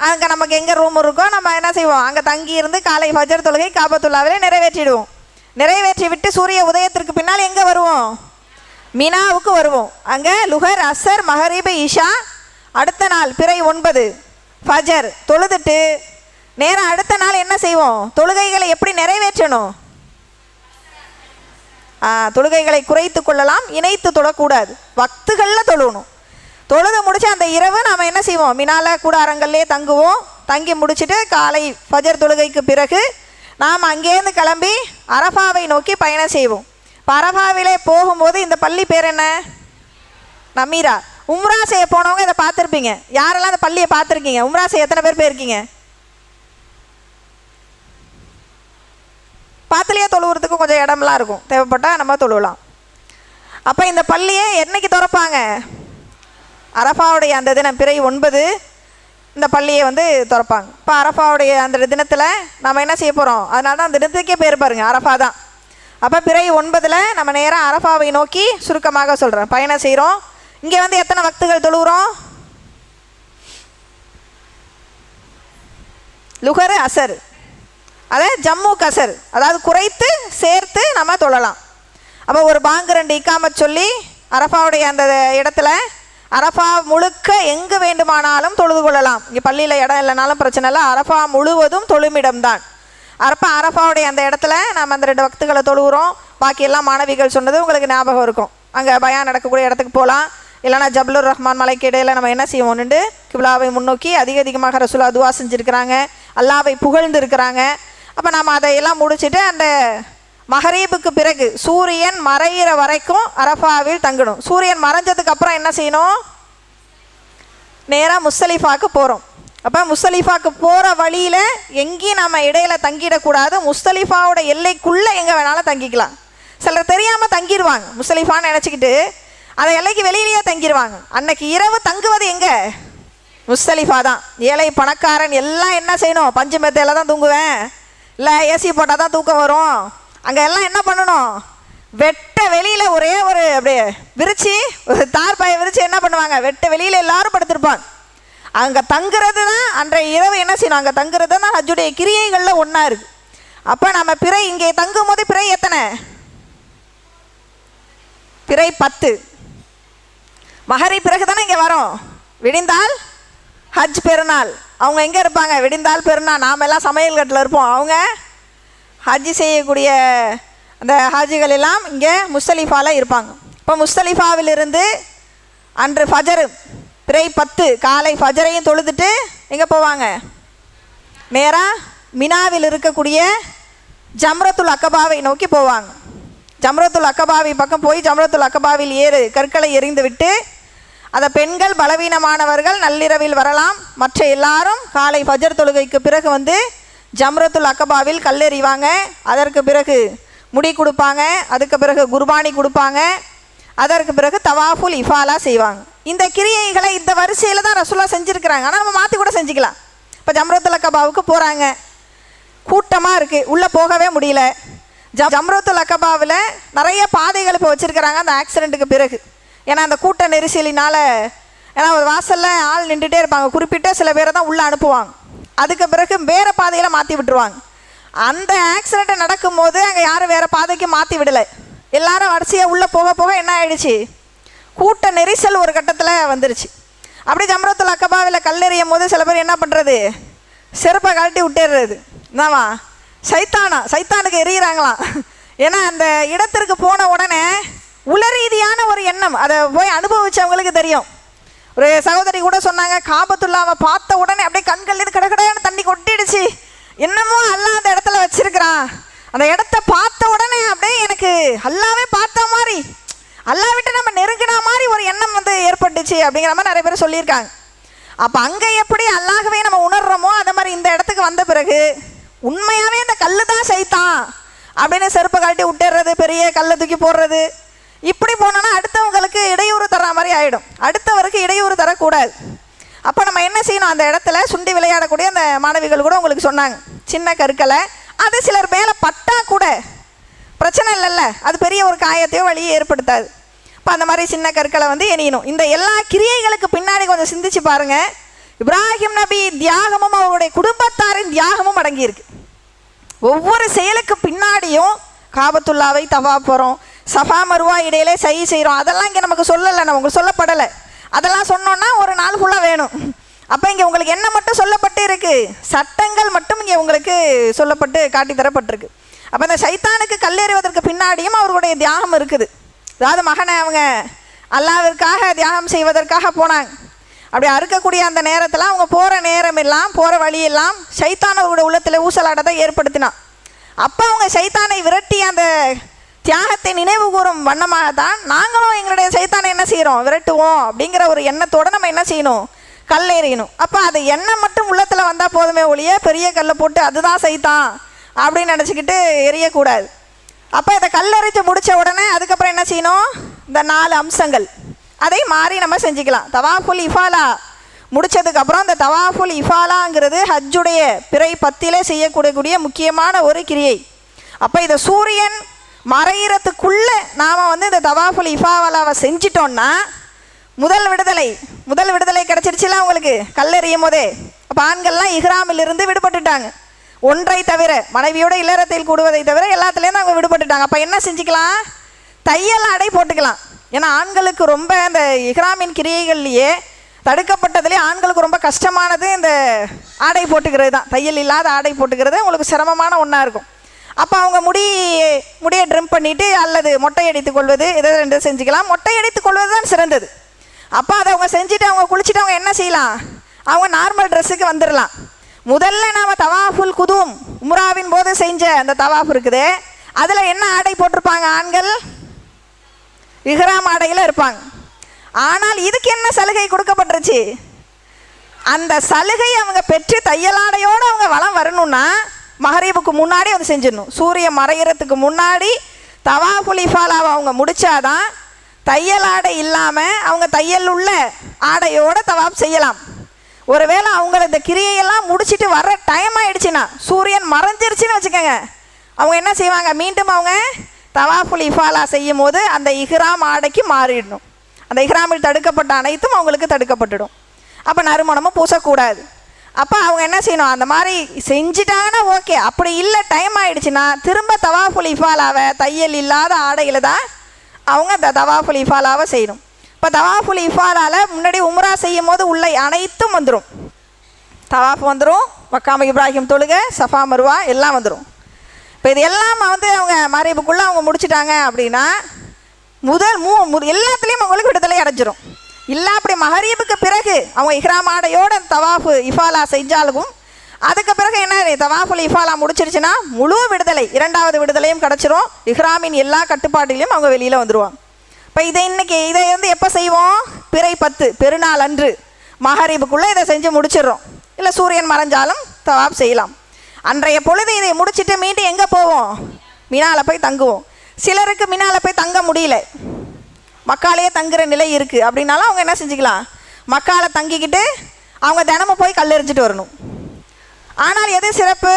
அங்கே நமக்கு எங்கே ரூம் இருக்கோ நம்ம என்ன செய்வோம், அங்கே தங்கி இருந்து காலை ஃபஜர் தொழுகை காபத்துள்ளாவிலே நிறைவேற்றிடுவோம். நிறைவேற்றி விட்டு சூரிய உதயத்திற்கு பின்னால் எங்கே வருவோம்? மினாவுக்கு வருவோம். அங்கே லுஹர், அசர், மஹரிபு, இஷா, அடுத்த நாள் பிறை 9 ஃபஜர் தொழுதுட்டு நேரம் அடுத்த நாள் என்ன செய்வோம்? தொழுகைகளை எப்படி நிறைவேற்றணும்? தொழுகைகளை குறைத்து கொள்ளலாம், இணைத்து தொழக்கூடாது, வக்துகளில் தொழுகணும். தொழுது முடிச்சு அந்த இரவு நாம் என்ன செய்வோம்? மினால கூடாரங்கள்லேயே தங்குவோம். தங்கி முடிச்சுட்டு காலை ஃபஜர் தொழுகைக்கு பிறகு நாம் அங்கேருந்து கிளம்பி அரஃபாவை நோக்கி பயணம் செய்வோம். இப்போ அரஃபாவிலே போகும்போது இந்த பள்ளி பேர் என்ன? நமீரா. உம்ரா செய்ய போனவங்க இதை பார்த்துருப்பீங்க. யாரெல்லாம் அந்த பள்ளியை பார்த்துருக்கீங்க? உம்ரா செய்ய எத்தனை பேர் போயிருக்கீங்க? பார்த்துலையே தொழுவுறதுக்கு கொஞ்சம் இடம்லாம் இருக்கும், தேவைப்பட்டால் நம்ம தொழுவலாம். அப்போ இந்த பள்ளியை என்னைக்கு திறப்பாங்க? அரஃபாவுடைய அந்த தினம் பிறை 9 இந்த பள்ளியை வந்து திறப்பாங்க. இப்போ அரஃபாவுடைய அந்த தினத்தில் நம்ம என்ன செய்ய போகிறோம்? அதனால தான் அந்த தினத்துக்கே பேர் பாருங்க, அரஃபா தான். அப்போ பிறை 9 நம்ம நேராக அரஃபாவை நோக்கி சுருக்கமாக சொல்கிறோம் பயணம் செய்கிறோம். இங்கே வந்து எத்தனை வக்துகள் தொழுகிறோம்? லுஹர், அசர், அதை ஜம்மு கசர், அதாவது குறைத்து சேர்த்து நம்ம தொழலாம். அப்போ ஒரு பாங்கு 2 இக்காமத் சொல்லி அரஃபாவுடைய அந்த இடத்துல அரஃபா முழுக்க எங்கு வேண்டுமானாலும் தொழுது கொள்ளலாம். இங்கே பள்ளியில் இடம் இல்லைனாலும் பிரச்சனை இல்லை, அரஃபா முழுவதும் தொழுமிடம்தான். அரஃபாவுடைய அந்த இடத்துல நம்ம அந்த 2 வக்துகளை தொழுகிறோம். பாக்கி எல்லாம் மாணவிகள் சொன்னது உங்களுக்கு ஞாபகம் இருக்கும். அங்கே பயான் நடக்கக்கூடிய இடத்துக்கு போகலாம். இல்லைனா ஜப்லுர் ரஹ்மான் மலைக்கு இடையில் நம்ம என்ன செய்வோம்னுட்டு கிப்லாவை முன்னோக்கி அதிகமாக ரசூலா துவா செஞ்சுருக்கிறாங்க, அல்லாவை புகழ்ந்து இருக்கிறாங்க. அப்போ நம்ம அதையெல்லாம் முடிச்சுட்டு அந்த மஹரீபுக்கு பிறகு சூரியன் மறையிற வரைக்கும் அரஃபாவில் தங்கணும். சூரியன் மறைஞ்சதுக்கு அப்புறம் என்ன செய்யணும்? நேராக முஸ்தலிஃபாவுக்கு போகிறோம். அப்போ முஸ்தலிஃபாவுக்கு போகிற வழியில் எங்கேயும் நம்ம இடையில தங்கிடக்கூடாது. முஸ்தலிஃபாவோட எல்லைக்குள்ளே எங்கே வேணாலும் தங்கிக்கலாம். சிலர் தெரியாமல் தங்கிடுவாங்க, முஸ்தலிஃபான்னு நினச்சிக்கிட்டு அதை எல்லைக்கு வெளியிலேயே தங்கிடுவாங்க. அன்னைக்கு இரவு தங்குவது எங்கே? முஸ்தலிஃபா தான். ஏழை பணக்காரன் எல்லாம் என்ன செய்யணும்? பஞ்சு மெத்தையில் தான் தூங்குவேன், இல்லை ஏசி போட்டால் தான் தூக்கம் வரும். அங்கே எல்லாம் என்ன பண்ணணும்? வெட்ட வெளியில் ஒரே ஒரு அப்படியே விரிச்சு ஒரு தார்பாயை விரிச்சு என்ன பண்ணுவாங்க? வெட்ட வெளியில் எல்லாரும் படுத்திருப்பாங்க. அங்கே தங்குறது தான் அன்றைய இரவு என்ன செய்யணும்? அங்கே தங்குறது தான் ஹஜ்ஜுடைய கிரியைகளில் ஒன்றா இருக்குது. அப்போ நம்ம பிறை இங்கே தங்கும் போது பிறை எத்தனை? பிறை 10. மஹரி பிறகு தானே இங்கே வரோம். விடிந்தால் ஹஜ் பெருநாள். அவங்க எங்கே இருப்பாங்க? விடிந்தால் பெருநாள். நாம் எல்லாம் சமையல் கட்டில் இருப்போம், அவங்க ஹஜ் செய்யக்கூடிய அந்த ஹாஜிகள் எல்லாம் இங்கே முஸ்தலிஃபாவில் இருப்பாங்க. இப்போ முஸ்தலிஃபாவிலிருந்து அன்று ஃபஜர் பிறை 10 காலை ஃபஜரையும் தொழுதுட்டு எங்கே போவாங்க? நேராக மினாவில் இருக்கக்கூடிய ஜம்ரத்துல் அக்கபாவை நோக்கி போவாங்க. ஜம்ரத்துல் அக்கபாவி பக்கம் போய் ஜம்ரத்துல் அக்கபாவில் கற்களை எறிந்து விட்டு அதை பெண்கள் பலவீனமானவர்கள் நள்ளிரவில் வரலாம், மற்ற எல்லாரும் காலை ஃபஜர் தொழுகைக்கு பிறகு வந்து ஜம்ரத்துல் அக்கபாவில் கல்லெறிவாங்க. அதற்கு பிறகு முடி கொடுப்பாங்க, அதுக்கு பிறகு குர்பானி கொடுப்பாங்க, அதற்கு பிறகு தவாஃபுல் இஃபாலா செய்வாங்க. இந்த கிரியைகளை இந்த வரிசையில் தான் ரசூலா செஞ்சுருக்கிறாங்க. ஆனால் நம்ம மாற்றி கூட செஞ்சுக்கலாம். இப்போ ஜம்ரத்துல் அக்கபாவுக்கு போகிறாங்க, கூட்டமாக இருக்குது, உள்ளே போகவே முடியல. ஜம்ரத்துல் அக்கபாவில் நிறைய பாதைகள் இப்போ வச்சுருக்கிறாங்க அந்த ஆக்சிடெண்ட்டுக்கு பிறகு. ஏன்னா அந்த கூட்ட நெரிசலினால், ஏன்னா ஒரு வாசலில் ஆள் நின்றுட்டே இருப்பாங்க, குறிப்பிட்ட சில பேரை தான் உள்ளே அனுப்புவாங்க. அதுக்கு பிறகு வேறு பாதையில் மாற்றி விட்டுருவாங்க. அந்த ஆக்சிடெண்ட்டை நடக்கும்போது அங்கே யாரும் வேறு பாதைக்கு மாற்றி விடலை. எல்லாரும் வரிசையாக உள்ளே போக போக என்ன ஆயிடுச்சு? கூட்ட நெரிசல் ஒரு கட்டத்தில் வந்துருச்சு. அப்படி ஜம்ரத்துல் அக்கபாவில் கல்லெறியும் போது சில பேர் என்ன பண்ணுறது? செருப்பை கழட்டி விட்டுடுறது. என்னவா? சைத்தானுக்கு எறிகிறாங்களாம். ஏன்னா அந்த இடத்திற்கு போன உடனே உளரீதியான ஒரு எண்ணம், அதை போய் அனுபவிச்சவங்களுக்கு தெரியும். ஒரு சகோதரி கூட சொன்னாங்க, காபத்துல்லாவை பார்த்த உடனே அப்படியே கண்கள்லேருந்து கடகடையான தண்ணி கொட்டிடுச்சு. என்னமோ அல்லா அந்த இடத்துல வச்சிருக்கிறான், அந்த இடத்த பார்த்த உடனே அப்படியே எனக்கு அல்லாவே பார்த்த மாதிரி, அல்லா விட்டு நம்ம நெருங்கினா மாதிரி ஒரு எண்ணம் வந்து ஏற்பட்டுச்சு அப்படிங்கிற மாதிரி நிறைய பேர் சொல்லியிருக்காங்க. அப்போ அங்கே எப்படி அல்லாஹ்வே நம்ம உணர்றோமோ அதை மாதிரி இந்த இடத்துக்கு வந்த பிறகு உண்மையாகவே இந்த கல்லு தான் சைத்தான் அப்படின்னு செருப்பை கழட்டி விட்டுறது, பெரிய கல்லை தூக்கி போடுறது, இப்படி போனோன்னா அடுத்தவங்களுக்கு இடையூறு தர மாதிரி ஆகிடும். அடுத்தவருக்கு இடையூறு தரக்கூடாது. அப்போ நம்ம என்ன செய்யணும்? அந்த இடத்துல சுண்டி விளையாடக்கூடிய அந்த மாணவிகள் கூட உங்களுக்கு சொன்னாங்க, சின்ன கற்களை அது சிலர் மேலே பட்டா கூட பிரச்சனை இல்லைல்ல, அது பெரிய ஒரு காயத்தையோ வழியை ஏற்படுத்தாது. இப்போ அந்த மாதிரி சின்ன கற்களை வந்து எரியணும். இந்த எல்லா கிரியைகளுக்கு பின்னாடி கொஞ்சம் சிந்திச்சு பாருங்கள். இப்ராஹிம் நபி தியாகமும் அவருடைய குடும்பத்தாரின் தியாகமும் அடங்கியிருக்கு. ஒவ்வொரு செயலுக்கு பின்னாடியும் காபத்துல்லாவை தவா போகிறோம், சஃபா மருவா இடையிலே சை செய்கிறோம். அதெல்லாம் இங்கே நமக்கு சொல்லலை, நமக்கு சொல்லப்படலை. அதெல்லாம் சொன்னோன்னா ஒரு நாள் ஃபுல்லாக வேணும். அப்போ இங்கே உங்களுக்கு என்ன மட்டும் சொல்லப்பட்டு இருக்குது? சட்டங்கள் மட்டும் இங்கே உங்களுக்கு சொல்லப்பட்டு காட்டி தரப்பட்டிருக்கு. அப்போ இந்த சைத்தானுக்கு கல்லெறிவதற்கு பின்னாடியும் அவர்களுடைய தியாகம் இருக்குது. அதாவது மகனை அவங்க அல்லாவிற்காக தியாகம் செய்வதற்காக போனாங்க. அப்படி அறுக்கக்கூடிய அந்த நேரத்தில் அவங்க போகிற நேரம் எல்லாம், போகிற வழியெல்லாம் சைத்தான் அவருடைய உள்ளத்தில் ஊசலாட்டத்தை ஏற்படுத்தினான். அப்போ அவங்க சைத்தானை விரட்டி அந்த தியாகத்தை நினைவு கூறும் வண்ணமாக தான் நாங்களும் எங்களுடைய சைத்தானை என்ன செய்கிறோம்? விரட்டுவோம் அப்படிங்கிற ஒரு எண்ணத்தோடு நம்ம என்ன செய்யணும்? கல் எறியணும். அப்போ அது எண்ணம் மட்டும் உள்ளத்தில் வந்தால் போதுமே ஒழிய பெரிய கல்லை போட்டு அதுதான் சைத்தான் அப்படின்னு நினச்சிக்கிட்டு எரியக்கூடாது. அப்போ இதை கல்லெறிச்சு முடித்த உடனே அதுக்கப்புறம் என்ன செய்யணும்? இந்த 4 அம்சங்கள் அதை மாறி நம்ம செஞ்சுக்கலாம். தவாஃபுல் இஃபாலா முடித்ததுக்கப்புறம் இந்த தவாஃபுல் இஃபாலாங்கிறது ஹஜ்ஜுடைய பிறை 10 செய்யக்கூடிய முக்கியமான ஒரு கிரியை. அப்போ இதை சூரியன் மறையிறதுக்குள்ளே நாம் இந்த தவாஃபுல் இஃபாலாவை செஞ்சிட்டோன்னா முதல் விடுதலை கிடச்சிருச்சுல அவங்களுக்கு கல்லெறியும் போதே. அப்போ ஆண்கள்லாம் இஹ்ராமிலிருந்து விடுபட்டுட்டாங்க. ஒன்றை தவிர, மனைவியோட இல்லறத்தில் கூடுவதை தவிர எல்லாத்துலேருந்து அவங்க விடுபட்டுட்டாங்க. அப்போ என்ன செஞ்சுக்கலாம்? தையல் ஆடை போட்டுக்கலாம். ஏன்னா ஆண்களுக்கு ரொம்ப இந்த இஹ்ராமின் கிரியைகள்லையே தடுக்கப்பட்டதுலேயே ஆண்களுக்கு ரொம்ப கஷ்டமானது இந்த ஆடை போட்டுக்கிறது தான். தையல் இல்லாத ஆடை போட்டுக்கிறது உங்களுக்கு சிரமமான ஒன்றா இருக்கும். அப்போ அவங்க முடியை ட்ரிம் பண்ணிவிட்டு அல்லது மொட்டை அடித்து கொள்வது, இதை 2 செஞ்சுக்கலாம். மொட்டை அடித்து கொள்வது தான் சிறந்தது. அப்போ அதை அவங்க செஞ்சுட்டு அவங்க குளிச்சுட்டு அவங்க என்ன செய்யலாம்? அவங்க நார்மல் ட்ரெஸ்ஸுக்கு வந்துடலாம். முதல்ல நாம் தவாஃபுல் குதூம் உம்ராவின் போது செஞ்ச அந்த தவாஃப் இருக்குது, அதில் என்ன ஆடை போட்டிருப்பாங்க? ஆண்கள் இஹ்ராம் ஆடையில் இருப்பாங்க. ஆனால் இதுக்கு என்ன சலுகை கொடுக்கப்பட்டுருச்சு? அந்த சலுகை அவங்க பெற்று தையலாடையோடு அவங்க வளம் வரணும்னா மகரீபுக்கு முன்னாடி அதை செஞ்சிடணும். சூரியன் மறைகிறதுக்கு முன்னாடி தவாஃபுல் இஃபாலாவை அவங்க முடித்தாதான் தையல் ஆடை இல்லாமல் அவங்க தையல் உள்ள ஆடையோடு தவாப் செய்யலாம். ஒருவேளை அவங்கள இந்த கிரியையெல்லாம் முடிச்சுட்டு வர்ற டைம் ஆகிடுச்சுன்னா, சூரியன் மறைஞ்சிருச்சுன்னு வச்சுக்கோங்க, அவங்க என்ன செய்வாங்க? மீண்டும் அவங்க தவாஃபுல் இஃபாலா செய்யும் போது அந்த இஹ்ராம் ஆடைக்கு மாறிடணும். அந்த இஹ்ராமில் தடுக்கப்பட்ட அனைத்தும் அவங்களுக்கு தடுக்கப்பட்டுடும். அப்போ நறுமணமும் பூசக்கூடாது. அப்போ அவங்க என்ன செய்யணும்? அந்த மாதிரி செஞ்சுட்டாங்கன்னா ஓகே. அப்படி இல்லை, டைம் ஆகிடுச்சுன்னா திரும்ப தவாஃபுல் இஃபாலாவை தையல் இல்லாத ஆடையில் தான் அவங்க அந்த தவாஃபுல் இஃபாலாவை செய்யணும். இப்போ தவாஃபுல் இஃபாலாவில் முன்னாடி உம்ரா செய்யும் போது உள்ள அனைத்தும் வந்துடும். தவாஃப் வந்துடும், மக்காம இப்ராஹிம் தொழுகை, சஃபா மருவா எல்லாம் வந்துடும். இப்போ இது எல்லாம் அவங்க மரீபுக்குள்ளே அவங்க முடிச்சிட்டாங்க அப்படின்னா எல்லாத்துலேயும் அவங்களுக்கு விடுதலை அடைஞ்சிரும். இல்லை அப்படி மகரீபுக்கு பிறகு அவங்க இஹ்ராம் ஆடையோட தவாஃபு இஃபாலா செஞ்சாலும் அதுக்கு பிறகு என்ன, தவாஃபுல் இஃபாலா முடிச்சிருச்சுன்னா முழு விடுதலை, 2வது விடுதலையும் கிடச்சிரும். இஹ்ராமின் எல்லா கட்டுப்பாட்டிலையும் அவங்க வெளியில் வந்துடுவாங்க. இப்போ இதை எப்போ செய்வோம்? பிறை 10 பெருநாள் அன்று மகரீபுக்குள்ளே இதை செஞ்சு முடிச்சிடுறோம். இல்லை சூரியன் மறைஞ்சாலும் தவாப் செய்யலாம். அன்றைய பொழுது இதை முடிச்சுட்டு மீண்டும் எங்கே போவோம்? மினால போய் தங்குவோம். சிலருக்கு மினால போய் தங்க முடியல, மக்காலேயே தங்குற நிலை இருக்குது அப்படின்னாலும் அவங்க என்ன செஞ்சுக்கலாம்? மக்கால தங்கிக்கிட்டு அவங்க தினமும் போய் கல்லெறிஞ்சிட்டு வரணும். ஆனால் எது சிறப்பு?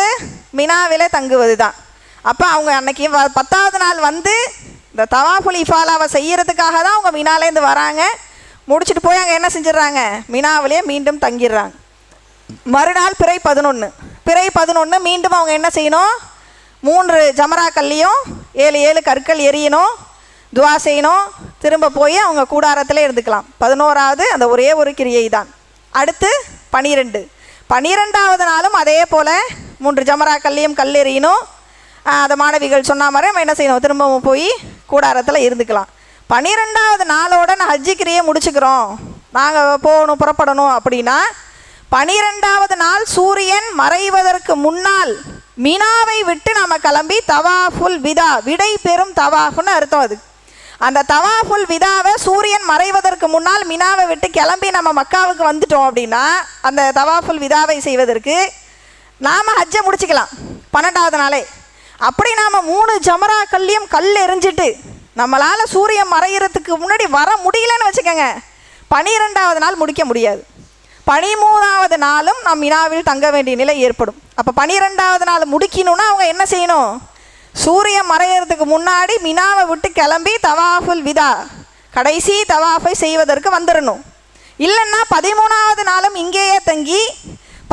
மினாவிலே தங்குவது தான். அப்போ அவங்க அன்னைக்கு 10வது நாள் இந்த தவாஃபுல் இஃபாலாவை செய்யறதுக்காக தான் அவங்க மினாலேருந்து வராங்க. முடிச்சுட்டு போய் அங்கே என்ன செஞ்சிடறாங்க? மினாவிலே மீண்டும் தங்கிடுறாங்க. மறுநாள் பிறை 11 மீண்டும் அவங்க என்ன செய்யணும்? 3 ஜமராக்கல்லையும் 7 கற்கள் எரியணும், துவா செய்யணும், திரும்ப போய் அவங்க கூடாரத்தில் இருந்துக்கலாம். 11வது அந்த ஒரே ஒரு கிரியை தான். அடுத்து 12வது நாளும் அதே போல் 3 ஜமராக்கல்லையும் கல் எறியணும். அதை மாணவிகள் சொன்ன மாதிரி நம்ம என்ன செய்யணும்? திரும்பவும் போய் கூடாரத்தில் இருந்துக்கலாம். 12வது நாளோட நான் ஹஜ்ஜி கிரியை முடிச்சுக்கிறோம், நாங்கள் புறப்படணும் அப்படின்னா 12வது நாள் சூரியன் மறைவதற்கு முன்னால் மினாவை விட்டு நம்ம கிளம்பி தவாஃபுல் விதா, விடை பெறும் தவாஃப்னு அர்த்தம். அது அந்த தவாஃபுல் விதாவை சூரியன் மறைவதற்கு முன்னால் மினாவை விட்டு கிளம்பி நம்ம மக்காவுக்கு வந்துட்டோம் அப்படின்னா அந்த தவாஃபுல் விதாவை செய்வதற்கு நாம் ஹஜ்ஜை முடிச்சுக்கலாம் 12வது நாளே. அப்படி நாம் 3 ஜமராக்கல்லையும் கல் எறிஞ்சிட்டு நம்மளால் சூரியன் மறைகிறதுக்கு முன்னாடி வர முடியலன்னு வச்சுக்கோங்க, 12வது நாள் முடிக்க முடியாது. 13வது நாளும் நம் மினாவில் தங்க வேண்டிய நிலை ஏற்படும். அப்போ 12வது நாள் முடிக்கணும்னா அவங்க என்ன செய்யணும்? சூரியன் மறைகிறதுக்கு முன்னாடி மினாவை விட்டு கிளம்பி தவாஃபுல் விதா கடைசி தவாஃபை செய்வதற்கு வந்துடணும். இல்லைன்னா 13வது நாளும் இங்கேயே தங்கி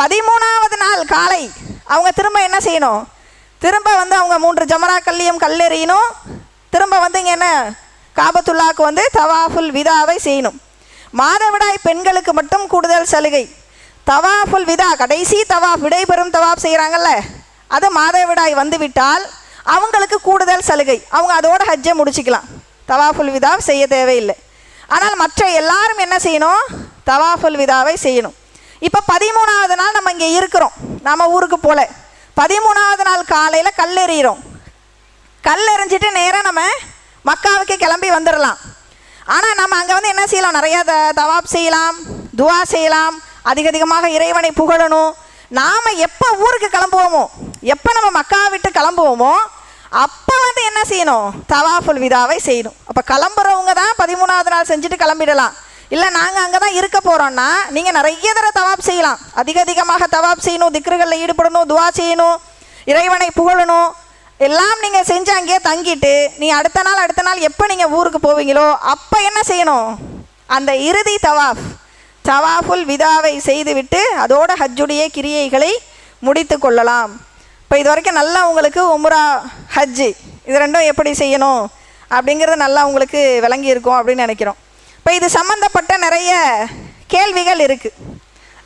13வது நாள் காலை அவங்க திரும்ப என்ன செய்யணும்? திரும்ப வந்து அவங்க 3 ஜமராக்கள்லையும் கல்லெறியணும். திரும்ப வந்து இங்கே என்ன காபத்துல்லாவுக்கு வந்து தவாஃபுல் விதாவை செய்யணும். மாதவிடாய் பெண்களுக்கு மட்டும் கூடுதல் சலுகை. தவாஃபுல் விதா கடைசி தவாஃப் விடைபெறும் தவாஃப் செய்கிறாங்கல்ல, அது மாதவிடாய் வந்து விட்டால் அவங்களுக்கு கூடுதல் சலுகை. அவங்க அதோட ஹஜ்ஜை முடிச்சுக்கலாம், தவாஃபுல் விதா செய்ய தேவையில்லை. ஆனால் மற்ற எல்லாரும் என்ன செய்யணும்? தவாஃபுல் விதாவை செய்யணும். இப்போ 13வது நாள் நம்ம இங்கே இருக்கிறோம், நம்ம ஊருக்கு போல 13வது நாள் காலையில் கல்லெறிகிறோம். கல்லெறிஞ்சிட்டு நேராக நம்ம மக்காவுக்கு கிளம்பி வந்துடலாம். ஆனால் நம்ம அங்கே வந்து என்ன செய்யலாம்? நிறைய தவாப் செய்யலாம், துவா செய்யலாம், அதிகமாக இறைவனை புகழணும். நாம் எப்போ ஊருக்கு கிளம்புவோமோ, எப்போ நம்ம மக்கா விட்டு கிளம்புவோமோ அப்போ வந்து என்ன செய்யணும்? தவாஃபுல் விதாவை செய்யணும். அப்போ கிளம்புறவங்க தான் 13வது நாள் செஞ்சுட்டு கிளம்பிடலாம். இல்லை நாங்கள் அங்கே தான் இருக்க போகிறோன்னா நீங்கள் நிறைய தடவை தவாப் செய்யலாம், அதிகமாக தவாப் செய்யணும், திக்ருகளில் ஈடுபடணும், துவா செய்யணும், இறைவனை புகழணும். எல்லாம் நீங்கள் செஞ்சு அங்கேயே தங்கிட்டு நீ அடுத்த நாள் எப்போ நீங்கள் ஊருக்கு போவீங்களோ அப்போ என்ன செய்யணும்? அந்த இறுதி தவாஃபுல் விதாவை செய்துவிட்டு அதோட ஹஜ்ஜுடைய கிரியைகளை முடித்து கொள்ளலாம். இப்போ இது வரைக்கும் நல்லா உங்களுக்கு உம்ரா ஹஜ்ஜு இது ரெண்டும் எப்படி செய்யணும் அப்படிங்கிறது நல்லா உங்களுக்கு விளங்கி இருக்கும் அப்படின்னு நினைக்கிறோம். இப்போ இது சம்மந்தப்பட்ட நிறைய கேள்விகள் இருக்குது.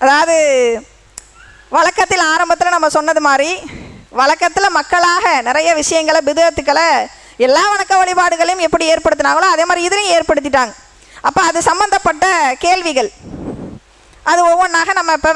அதாவது வழக்கத்தில் ஆரம்பத்தில் நம்ம சொன்னது மாதிரி வழக்கத்தில் மக்களாக நிறைய விஷயங்களை பிதஅத்துக்களை எல்லா வணக்க வழிபாடுகளையும் எப்படி ஏற்படுத்தினாங்களோ அதே மாதிரி இதையும் ஏற்படுத்திட்டாங்க. அப்போ அது சம்மந்தப்பட்ட கேள்விகள் அது ஒவ்வொன்றாக நம்ம இப்போ